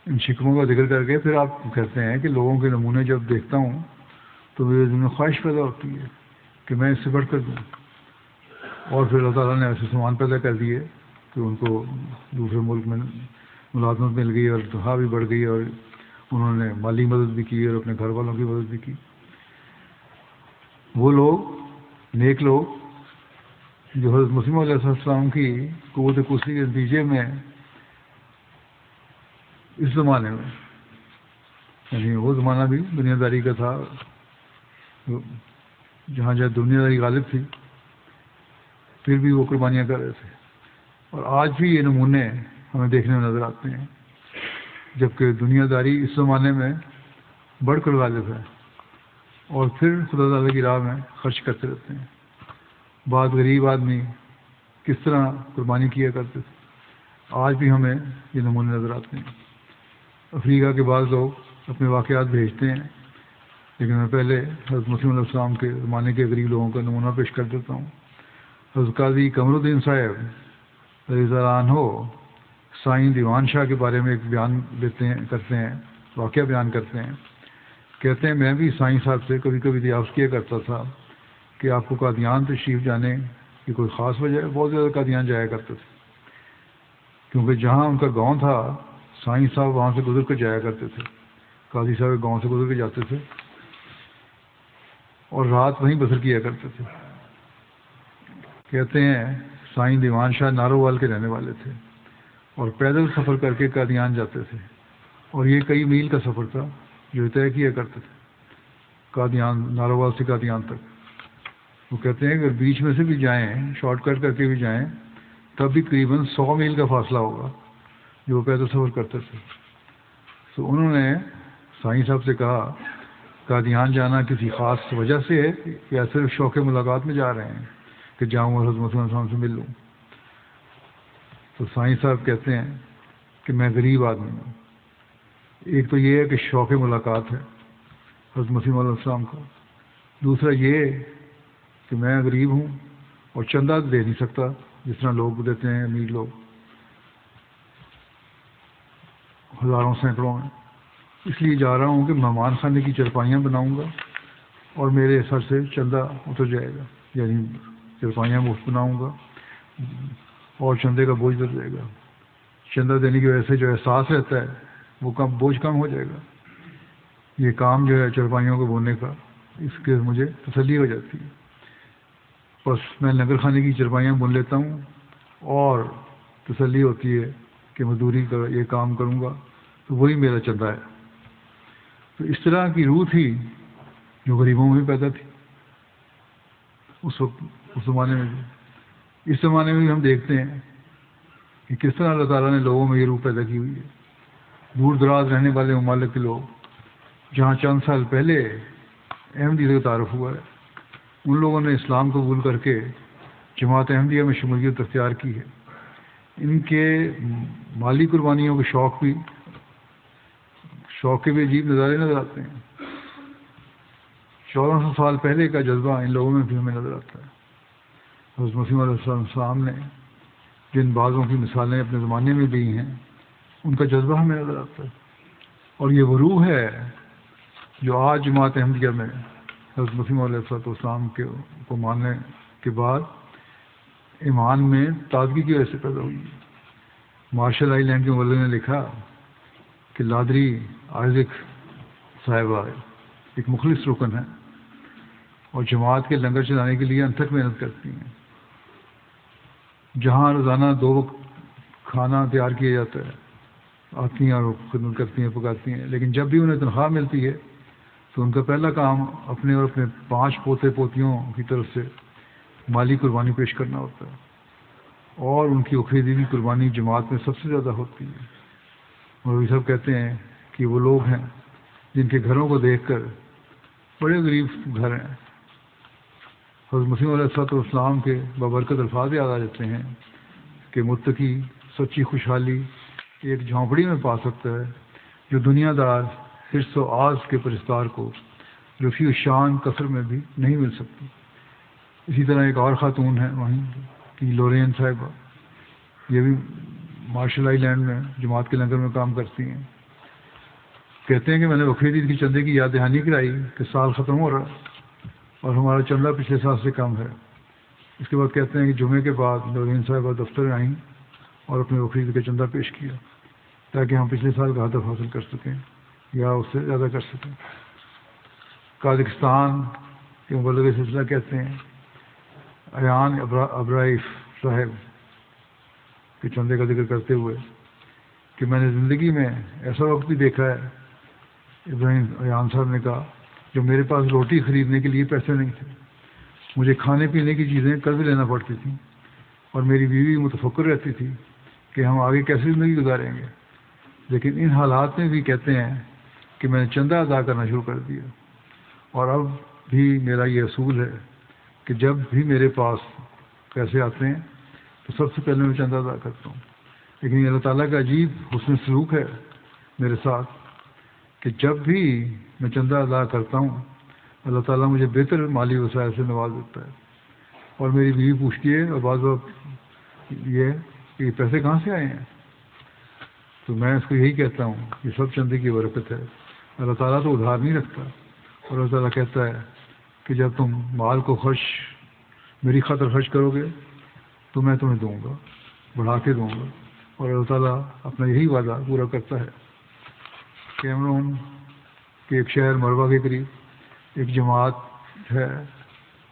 ان شکموں کا ذکر کر کے پھر آپ کہتے ہیں کہ لوگوں کے نمونے جب دیکھتا ہوں تو میرے دل میں خواہش پیدا ہوتی ہے کہ میں اس سے بڑھ کر دوں. اور پھر اللہ تعالیٰ نے ایسے سامان پیدا کر دیے کہ ان کو دوسرے ملک میں ملازمت مل گئی اور تنخواہ بھی بڑھ گئی، اور انہوں نے مالی مدد بھی کی اور اپنے گھر والوں کی مدد بھی کی. وہ لوگ نیک لوگ جو حضرت مسیح علیہ السلام کی قوت کثری کے نتیجے میں اس زمانے میں، یعنی وہ زمانہ بھی دنیا داری کا تھا جہاں دنیا داری غالب تھی، پھر بھی وہ قربانیاں کر رہے تھے. اور آج بھی یہ نمونے ہمیں دیکھنے میں نظر آتے ہیں، جبکہ دنیا داری اس زمانے میں بڑھ کر غالب ہے اور پھر خدا تعالیٰ کی راہ میں خرچ کرتے رہتے ہیں. بعض غریب آدمی کس طرح قربانی کیا کرتے تھے، آج بھی ہمیں یہ نمونے نظر آتے ہیں. افریقہ کے بعض لوگ اپنے واقعات بھیجتے ہیں، لیکن میں پہلے حضرت مسیح علیہ السلام کے زمانے کے غریب لوگوں کا نمونہ پیش کر دیتا ہوں. حضرت قاضی قمر الدین صاحب رضی اللہ عنہ سائیں دیوان شاہ کے بارے میں ایک بیان کرتے ہیں، واقعہ بیان کرتے ہیں. کہتے ہیں میں بھی سائیں صاحب سے کبھی کبھی دریافت کیا کرتا تھا کہ آپ کو قادیان تشریف جانے کی کوئی خاص وجہ ہے. بہت زیادہ قادیان جایا کرتے تھے، کیونکہ جہاں ان کا گاؤں تھا سائیں صاحب وہاں سے گزر کر جایا کرتے تھے. قاضی صاحب کے گاؤں سے گزر کے جاتے تھے اور رات وہیں بسر کیا کرتے تھے. کہتے ہیں سائیں دیوان شاہ نارووال کے رہنے والے تھے اور پیدل سفر کر کے قادیان جاتے تھے، اور یہ کئی میل کا سفر تھا جو طے کیا کرتے تھے قادیان، نارووال سے قادیان تک. وہ کہتے ہیں اگر بیچ میں سے بھی جائیں، شارٹ کٹ کر کے بھی جائیں، تب بھی قریباً 100 میل کا فاصلہ ہوگا جو وہ پیدل سفر کرتے تھے. تو انہوں نے سائیں صاحب سے کہا قادیان جانا کسی خاص وجہ سے ہے یا صرف شوق ملاقات میں جا رہے ہیں کہ جاؤں اور حضرت مسیح علیہ السلام سے مل لوں؟ تو سائیں صاحب کہتے ہیں کہ میں غریب آدمی ہوں. ایک تو یہ ہے کہ شوق ملاقات ہے حضرت مسیح علیہ السلام کا، دوسرا یہ کہ میں غریب ہوں اور چندہ دے نہیں سکتا جس طرح لوگ دیتے ہیں امیر لوگ ہزاروں سینکڑوں میں. اس لیے جا رہا ہوں کہ مہمان خانے کی چرپائیاں بناؤں گا اور میرے سر سے چندہ اتر جائے گا، یعنی چرپائیاں مفت بناؤں گا اور چندے کا بوجھ اتر جائے گا. چندہ دینے کی وجہ سے جو احساس رہتا ہے وہ بوجھ کم ہو جائے گا. یہ کام جو ہے چرپائیوں کو بونے کا، اس کے مجھے تسلی ہو جاتی ہے. بس میں لنگر خانے کی چرپائیاں بن لیتا ہوں اور تسلی ہوتی ہے کہ مزدوری کا یہ کام کروں گا تو وہی میرا چندہ ہے. تو اس طرح کی روح تھی جو غریبوں میں بھی پیدا تھی اس وقت، اس زمانے میں بھی. اس زمانے میں بھی ہم دیکھتے ہیں کہ کس طرح اللہ تعالیٰ نے لوگوں میں یہ روح پیدا کی ہوئی ہے. دور دراز رہنے والے ممالک کے لوگ جہاں چند سال پہلے احمدیت کا تعارف ہوا ہے، ان لوگوں نے اسلام قبول کر کے جماعت احمدیہ میں شمولیت اختیار کی ہے. ان کے مالی قربانیوں کے شوق کے بھی عجیب نظارے نظر آتے ہیں. 1400 سال پہلے کا جذبہ ان لوگوں میں بھی ہمیں نظر آتا ہے. حضرت مسیح علیہ السلام نے جن بعضوں کی مثالیں اپنے زمانے میں دی ہیں ان کا جذبہ ہمیں نظر آتا ہے. اور یہ وہ روح ہے جو آج جماعت احمدیہ میں حضرت مسیح علیہ السلام کو ماننے کے بعد ایمان میں تازگی کی وجہ سے پیدا ہوئی. مارشل آئی لینڈ کے مولوی نے لکھا کہ لادری آئزک صاحبہ ایک مخلص رکن ہے اور جماعت کے لنگر چلانے کے لیے انتھک محنت کرتی ہیں. جہاں روزانہ 2 وقت کھانا تیار کیا جاتا ہے، آتی ہیں اور خدمت کرتی ہیں، پکاتی ہیں، لیکن جب بھی انہیں تنخواہ ملتی ہے تو ان کا پہلا کام اپنے اور اپنے 5 پوتے پوتیوں کی طرف سے مالی قربانی پیش کرنا ہوتا ہے. اور ان کی اخریدی کی قربانی جماعت میں سب سے زیادہ ہوتی ہے۔ مولوی صاحب کہتے ہیں کہ وہ لوگ ہیں جن کے گھروں کو دیکھ کر بڑے غریب گھر ہیں، حضرت مسیح علیہ السلام کے بابرکت الفاظ یاد آ جاتے ہیں کہ متقی سچی خوشحالی ایک جھونپڑی میں پا سکتا ہے جو دنیا دار حرص و آز کے پرستار کو رفیع شان کثر میں بھی نہیں مل سکتی۔ اسی طرح ایک اور خاتون ہے وہیں کی لورین صاحبہ، یہ بھی مارشل آئی لینڈ میں جماعت کے لنگر میں کام کرتی ہیں۔ کہتے ہیں کہ میں نے بقرعید عید کی چندے کی یاد دہانی کرائی کہ سال ختم ہو رہا اور ہمارا چندہ پچھلے سال سے کم ہے۔ اس کے بعد کہتے ہیں کہ جمعے کے بعد لورین صاحبہ دفتر میں آئیں اور اپنے بقرعید کا چندہ پیش کیا تاکہ ہم پچھلے سال کا ہدف حاصل کر سکیں یا اس سے زیادہ کر سکیں۔ قازقستان کے مبلغ سلسلہ کہتے ہیں ایان ابرائیف صاحب کے چندے کا ذکر کرتے ہوئے کہ میں نے زندگی میں ایسا وقت بھی دیکھا ہے، ابراہیم ایان صاحب نے کہا، جو میرے پاس روٹی خریدنے کے لیے پیسے نہیں تھے، مجھے کھانے پینے کی چیزیں قرض لینا پڑتی تھیں اور میری بیوی متفکر رہتی تھی کہ ہم آگے کیسے زندگی گزاریں گے۔ لیکن ان حالات میں بھی کہتے ہیں کہ میں نے چندہ ادا کرنا شروع کر دیا اور اب بھی میرا یہ اصول ہے کہ جب بھی میرے پاس پیسے آتے ہیں تو سب سے پہلے میں چندہ ادا کرتا ہوں۔ لیکن یہ اللہ تعالیٰ کا عجیب حسن سلوک ہے میرے ساتھ کہ جب بھی میں چندہ ادا کرتا ہوں اللہ تعالیٰ مجھے بہتر مالی وسائل سے نواز دیتا ہے، اور میری بیوی پوچھتی ہے اور بعض وقت یہ کہ یہ پیسے کہاں سے آئے ہیں، تو میں اس کو یہی کہتا ہوں یہ سب چندے کی برکت ہے۔ اللہ تعالیٰ تو ادھار نہیں رکھتا، اور اللہ تعالیٰ کہتا ہے کہ جب تم مال کو میری خاطر خرچ کرو گے تو میں تمہیں دوں گا، بڑھا کے دوں گا، اور اللہ تعالیٰ اپنا یہی وعدہ پورا کرتا ہے۔ کیمرون کے ایک شہر مروا کے قریب ایک جماعت ہے،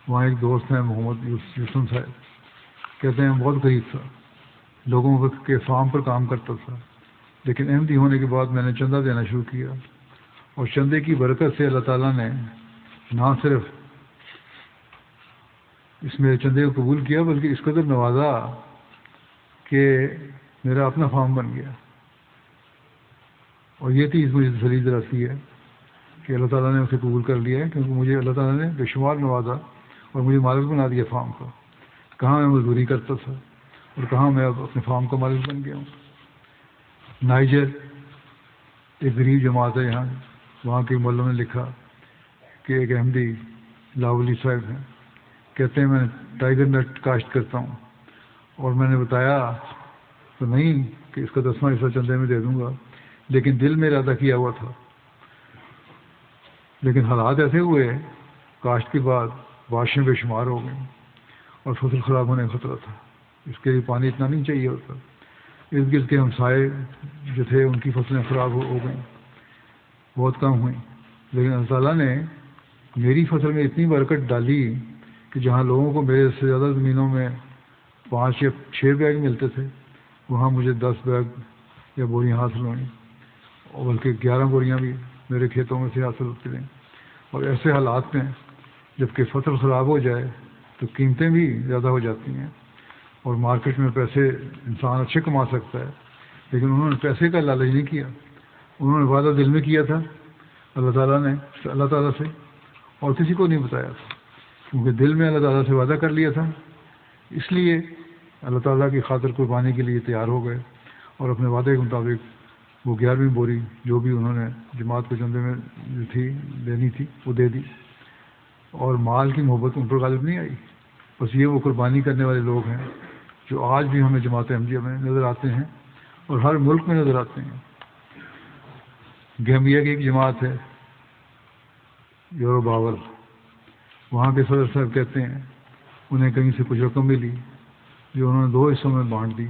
وہاں ایک دوست ہیں محمد یوسن صاحب، کہتے ہیں بہت غریب تھا، لوگوں کے فارم پر کام کرتا تھا، لیکن احمدی ہونے کے بعد میں نے چندہ دینا شروع کیا، اور چندے کی برکت سے اللہ تعالیٰ نے نہ صرف اس میرے چندے کو قبول کیا بلکہ اس قدر نوازا کہ میرا اپنا فارم بن گیا۔ اور یہ چیز مجھے تسلی دلاتی ہے کہ اللہ تعالیٰ نے اسے قبول کر لیا ہے، کیونکہ مجھے اللہ تعالیٰ نے بے شمار نوازا اور مجھے مالک بنا دیا فارم کا۔ کہاں میں مزدوری کرتا تھا اور کہاں میں اب اپنے فارم کا مالک بن گیا ہوں۔ نائجر ایک غریب جماعت ہے یہاں، وہاں کے مولوں نے لکھا کہ ایک احمدی لاولی صاحب ہیں، کہتے ہیں میں ٹائیگر نٹ کاشت کرتا ہوں، اور میں نے بتایا تو نہیں کہ اس کا 10واں حصہ چندے میں دے دوں گا، لیکن دل میں ارادہ کیا ہوا تھا۔ لیکن حالات ایسے ہوئے کاشت کے بعد بارشیں بے شمار ہو گئیں اور فصل خراب ہونے کا خطرہ تھا، اس کے لیے پانی اتنا نہیں چاہیے ہوتا۔ ارد گرد کے ہمسائے جو تھے ان کی فصلیں خراب ہو گئیں، بہت کم ہوئیں، لیکن اللہ تعالیٰ نے میری فصل میں اتنی برکت ڈالی کہ جہاں لوگوں کو میرے سے زیادہ زمینوں میں 5 یا 6 بیگ ملتے تھے، وہاں مجھے 10 بیگ یا بوریاں حاصل ہوئیں، اور بلکہ 11 بوریاں بھی میرے کھیتوں میں سے حاصل ہوتی رہیں۔ اور ایسے حالات میں جب کہ فصل خراب ہو جائے تو قیمتیں بھی زیادہ ہو جاتی ہیں، اور مارکیٹ میں پیسے انسان اچھے کما سکتا ہے، لیکن انہوں نے پیسے کا لالچ نہیں کیا، انہوں نے وعدہ دل میں کیا تھا اللہ تعالیٰ سے، اور کسی کو نہیں بتایا تھا، کیونکہ دل میں اللہ تعالیٰ سے وعدہ کر لیا تھا، اس لیے اللہ تعالیٰ کی خاطر قربانی کے لیے تیار ہو گئے، اور اپنے وعدے کے مطابق وہ 11ویں بوری جو بھی انہوں نے جماعت کے چندے میں جو تھی دینی تھی وہ دے دی، اور مال کی محبت ان پر غالب نہیں آئی۔ بس یہ وہ قربانی کرنے والے لوگ ہیں جو آج بھی ہمیں جماعت احمدیہ میں نظر آتے ہیں اور ہر ملک میں نظر آتے ہیں۔ گیمبیا کی ایک جماعت ہے یورو باول، وہاں کے صدر صاحب کہتے ہیں انہیں کہیں سے کچھ رقم ملی جو انہوں نے 2 حصوں میں بانٹ دی،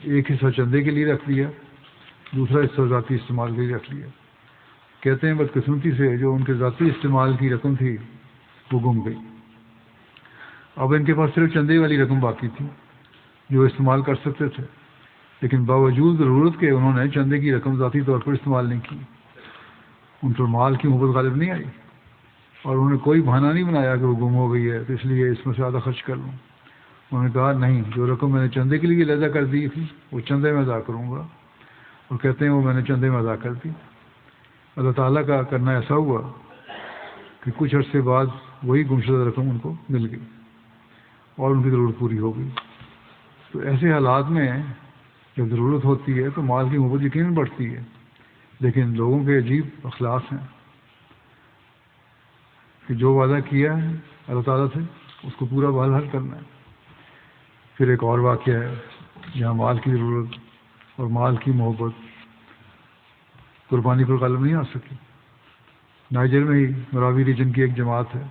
ایک حصہ چندے کے لیے رکھ لیا، دوسرا حصہ ذاتی استعمال کے لیے رکھ لیا۔ کہتے ہیں بدقسمتی سے جو ان کے ذاتی استعمال کی رقم تھی وہ گم گئی، اب ان کے پاس صرف چندے والی رقم باقی تھی جو استعمال کر سکتے تھے، لیکن باوجود ضرورت کے انہوں نے چندے کی رقم ذاتی طور پر استعمال نہیں کی، ان پر مال کی محبت غالب نہیں آئی، اور انہوں نے کوئی بہانہ نہیں بنایا کہ وہ گم ہو گئی ہے تو اس لیے اس میں سے آدھا خرچ کر لوں، انہوں نے کہا نہیں، جو رقم میں نے چندے کے لیے علیحدہ کر دی تھی وہ چندے میں ادا کروں گا، اور کہتے ہیں وہ میں نے چندے میں ادا کر دی۔ اللہ تعالیٰ کا کرنا ایسا ہوا کہ کچھ عرصے بعد وہی گمشدہ رقم ان کو مل گئی اور ان کی ضرورت پوری ہو گئی۔ تو ایسے حالات میں جب ضرورت ہوتی ہے تو مال کی محبت یقیناً بڑھتی ہے، لیکن لوگوں کے عجیب اخلاق ہیں کہ جو وعدہ کیا ہے اللہ تعالیٰ سے اس کو پورا بحال کرنا ہے۔ پھر ایک اور واقعہ ہے جہاں مال کی ضرورت اور مال کی محبت قربانی پر غالب نہیں آ سکی۔ نائجر میں ہی مراوی ریجن کی ایک جماعت ہے،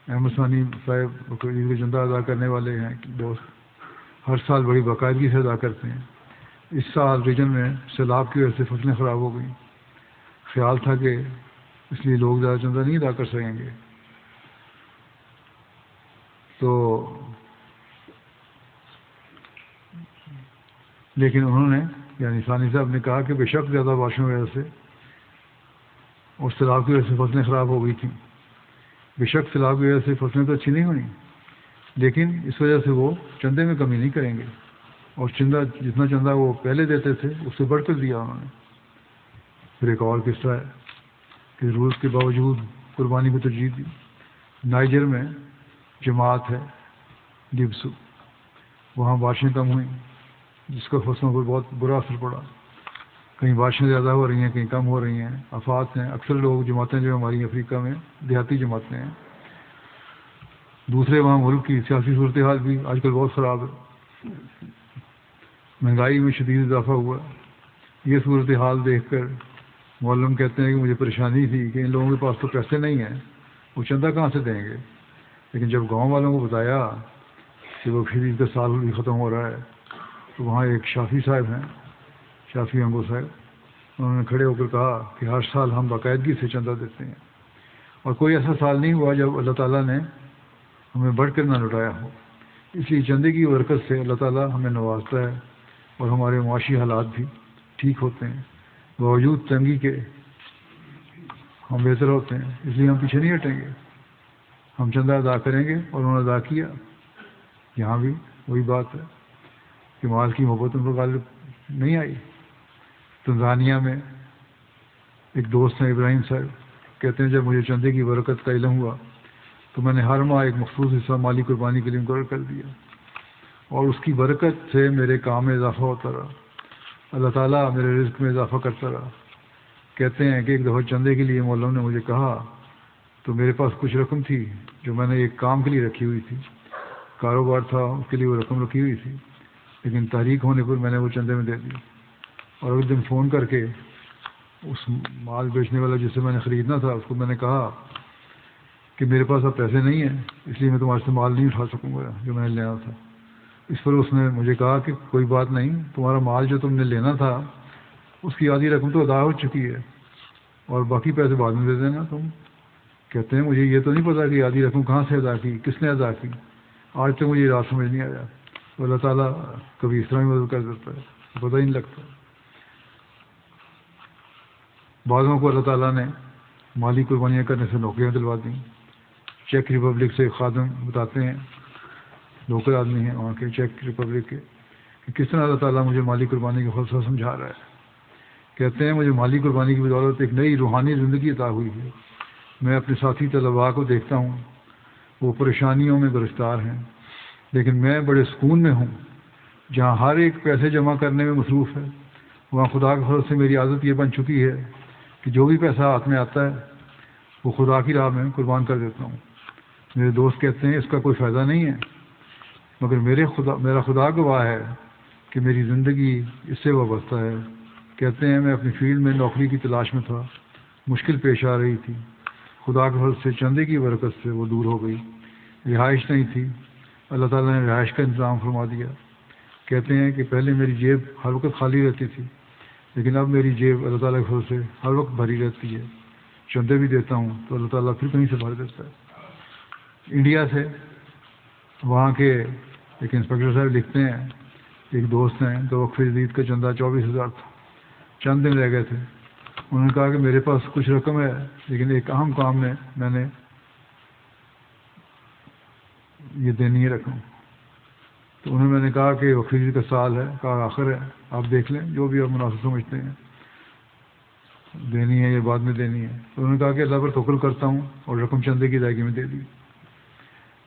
احمد ثانی صاحب عید کا چندہ ادا کرنے والے ہیں دوست، ہر سال بڑی باقاعدگی سے ادا کرتے ہیں۔ اس سال ریجن میں سیلاب کی وجہ سے فصلیں خراب ہو گئیں، خیال تھا کہ اس لیے لوگ زیادہ چندہ نہیں ادا کر سکیں گے، تو لیکن انہوں نے یعنی ثانی صاحب نے کہا کہ بے شک زیادہ بارشوں کی وجہ سے اور سیلاب کی وجہ سے فصلیں خراب ہو گئی تھیں، بے شک سیلاب کی وجہ سے فصلیں تو اچھی نہیں ہوئیں، لیکن اس وجہ سے وہ چندے میں کمی نہیں کریں گے، اور جتنا چندہ وہ پہلے دیتے تھے اس سے بڑھ کر دیا انہوں نے۔ پھر ایک اور قصہ ہے کہ ضرورت کے باوجود قربانی کو ترجیح دی۔ نائجر میں جماعت ہے ڈبسو، وہاں بارشیں کم ہوئیں جس کا فصلوں پر بہت برا اثر پڑا، کہیں بارشیں زیادہ ہو رہی ہیں کہیں کم ہو رہی ہیں، آفات ہیں۔ اکثر لوگ جماعتیں جو ہماری افریقہ میں دیہاتی جماعتیں ہیں، دوسرے وہاں ملک کی سیاسی صورتحال بھی آج کل بہت خراب ہے، مہنگائی میں شدید اضافہ ہوا۔ یہ صورتحال دیکھ کر معلم کہتے ہیں کہ مجھے پریشانی تھی کہ ان لوگوں کے پاس تو پیسے نہیں ہیں، وہ چندہ کہاں سے دیں گے، لیکن جب گاؤں والوں کو بتایا کہ وہ پھر عید کا سال بھی ختم ہو رہا ہے، تو وہاں ایک شافی صاحب ہیں، شافی انگو صاحب، انہوں نے کھڑے ہو کر کہا کہ ہر سال ہم باقاعدگی سے چندہ دیتے ہیں، اور کوئی ایسا سال نہیں ہوا جب اللہ تعالیٰ نے ہمیں بڑھ کر نہ لٹایا ہو۔ اس لیے چندے کی برکت سے اللہ تعالیٰ ہمیں نوازتا ہے اور ہمارے معاشی حالات بھی ٹھیک ہوتے ہیں، باوجود تنگی کے ہم بہتر ہوتے ہیں۔ اس لیے ہم پیچھے نہیں ہٹیں گے، ہم چندہ ادا کریں گے، اور انہوں نے ادا کیا۔ یہاں بھی وہی بات ہے کہ مال کی محبت ان پر غالب نہیں آئی۔ تنزانیہ میں ایک دوست ہیں ابراہیم صاحب، کہتے ہیں جب مجھے چندے کی برکت کا علم ہوا تو میں نے ہر ماہ ایک مخصوص حصہ مالی قربانی کے لیے مقرر کر دیا، اور اس کی برکت سے میرے کام میں اضافہ ہوتا رہا، اللہ تعالیٰ میرے رزق میں اضافہ کرتا رہا۔ کہتے ہیں کہ ایک دفعہ چندے کے لیے مولوی نے مجھے کہا تو میرے پاس کچھ رقم تھی جو میں نے ایک کام کے لیے رکھی ہوئی تھی، کاروبار تھا اس کے لیے وہ رقم رکھی ہوئی تھی، لیکن تاریخ ہونے پر میں نے وہ چندے میں دے دی۔ اور ایک دن فون کر کے اس مال بیچنے والا جس سے میں نے خریدنا تھا اس کو میں نے کہا کہ میرے پاس اب پیسے نہیں ہیں، اس لیے میں تمہارے سے مال نہیں اٹھا سکوں گا جو میں نے لینا تھا۔ اس پر اس نے مجھے کہا کہ کوئی بات نہیں، تمہارا مال جو تم نے لینا تھا اس کی آدھی رقم تو ادا ہو چکی ہے، اور باقی پیسے بعد میں دے دینا تم۔ کہتے ہیں مجھے یہ تو نہیں پتا کہ آدھی رقم کہاں سے ادا کی، کس نے ادا کی، آج تک مجھے یہ رات سمجھ نہیں آیا۔ تو اللہ تعالیٰ کبھی اس طرح بھی مدد کر دیتا ہے، پتہ ہی نہیں لگتا۔ بعضوں کو اللہ تعالیٰ نے مالی قربانیاں کرنے سے نوکریاں دلوا دیں۔ چیک ریپبلک سے خادم بتاتے ہیں، لوکل آدمی ہیں وہاں کے چیک ریپبلک کے، کہ کس طرح اللہ تعالیٰ مجھے مالی قربانی کا فلسفہ سمجھا رہا ہے۔ کہتے ہیں مجھے مالی قربانی کی بدولت ایک نئی روحانی زندگی عطا ہوئی ہے۔ میں اپنے ساتھی طلباء کو دیکھتا ہوں، وہ پریشانیوں میں گرفتار ہیں، لیکن میں بڑے سکون میں ہوں۔ جہاں ہر ایک پیسے جمع کرنے میں مصروف ہے، وہاں خدا کے فضل سے میری عادت یہ بن چکی ہے کہ جو بھی پیسہ ہاتھ میں آتا ہے وہ خدا کی راہ میں قربان کر دیتا ہوں۔ میرے دوست کہتے ہیں اس کا کوئی فائدہ نہیں ہے، مگر میرا خدا گواہ ہے کہ میری زندگی اس سے وابستہ ہے۔ کہتے ہیں میں اپنی فیلڈ میں نوکری کی تلاش میں تھا، مشکل پیش آ رہی تھی، خدا کے فضل سے چندے کی برکت سے وہ دور ہو گئی، رہائش نہیں تھی، اللہ تعالیٰ نے رہائش کا انتظام فرما دیا۔ کہتے ہیں کہ پہلے میری جیب ہر وقت خالی رہتی تھی، لیکن اب میری جیب اللہ تعالیٰ کے فضل سے ہر وقت بھری رہتی ہے، چندے بھی دیتا ہوں تو اللہ تعالیٰ پھر کہیں سے بھر دیتا ہے۔ انڈیا سے وہاں کے ایک انسپیکٹر صاحب لکھتے ہیں، ایک دوست ہیں تو وقف جدید کا چندہ 24,000 تھا، چند دن رہ گئے تھے، انہوں نے کہا کہ میرے پاس کچھ رقم ہے لیکن ایک اہم کام میں نے یہ دینی ہے رقم، تو انہوں نے کہا کہ وقفی کا سال ہے، کہا آخر ہے، آپ دیکھ لیں جو بھی آپ مناسب سمجھتے ہیں، دینی ہے یا بعد میں دینی ہے۔ تو انہوں نے کہا کہ اللہ پر توکل کرتا ہوں، اور رقم چندے کی ادائیگی میں دے دی۔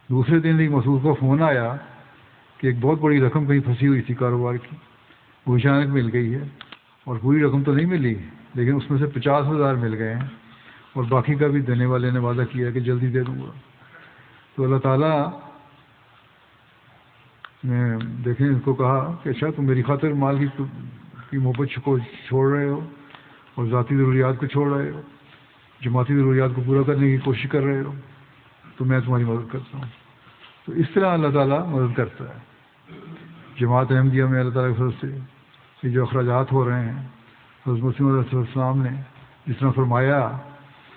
دوسرے دن ایک مسعود کو فون آیا کہ ایک بہت بڑی رقم کہیں پھنسی ہوئی تھی کاروبار کی، وہ اچانک مل گئی ہے، اور پوری رقم تو نہیں ملی لیکن اس میں سے 50,000 مل گئے ہیں، اور باقی کا بھی دینے والے نے وعدہ کیا کہ جلدی دے دوں گا۔ تو اللہ تعالیٰ نے دیکھیں اس کو کہا کہ اچھا تم میری خاطر مال کی محبت کو چھوڑ رہے ہو اور ذاتی ضروریات کو چھوڑ رہے ہو، جماعتی ضروریات کو پورا کرنے کی کوشش کر رہے ہو، تو میں تمہاری مدد کرتا ہوں۔ تو اس طرح اللہ تعالیٰ مدد کرتا ہے۔ جماعت احمدیہ میں اللہ تعالیٰ کی طرف سے یہ جو اخراجات ہو رہے ہیں، حضرت مسیم علیہ السلام نے جس طرح فرمایا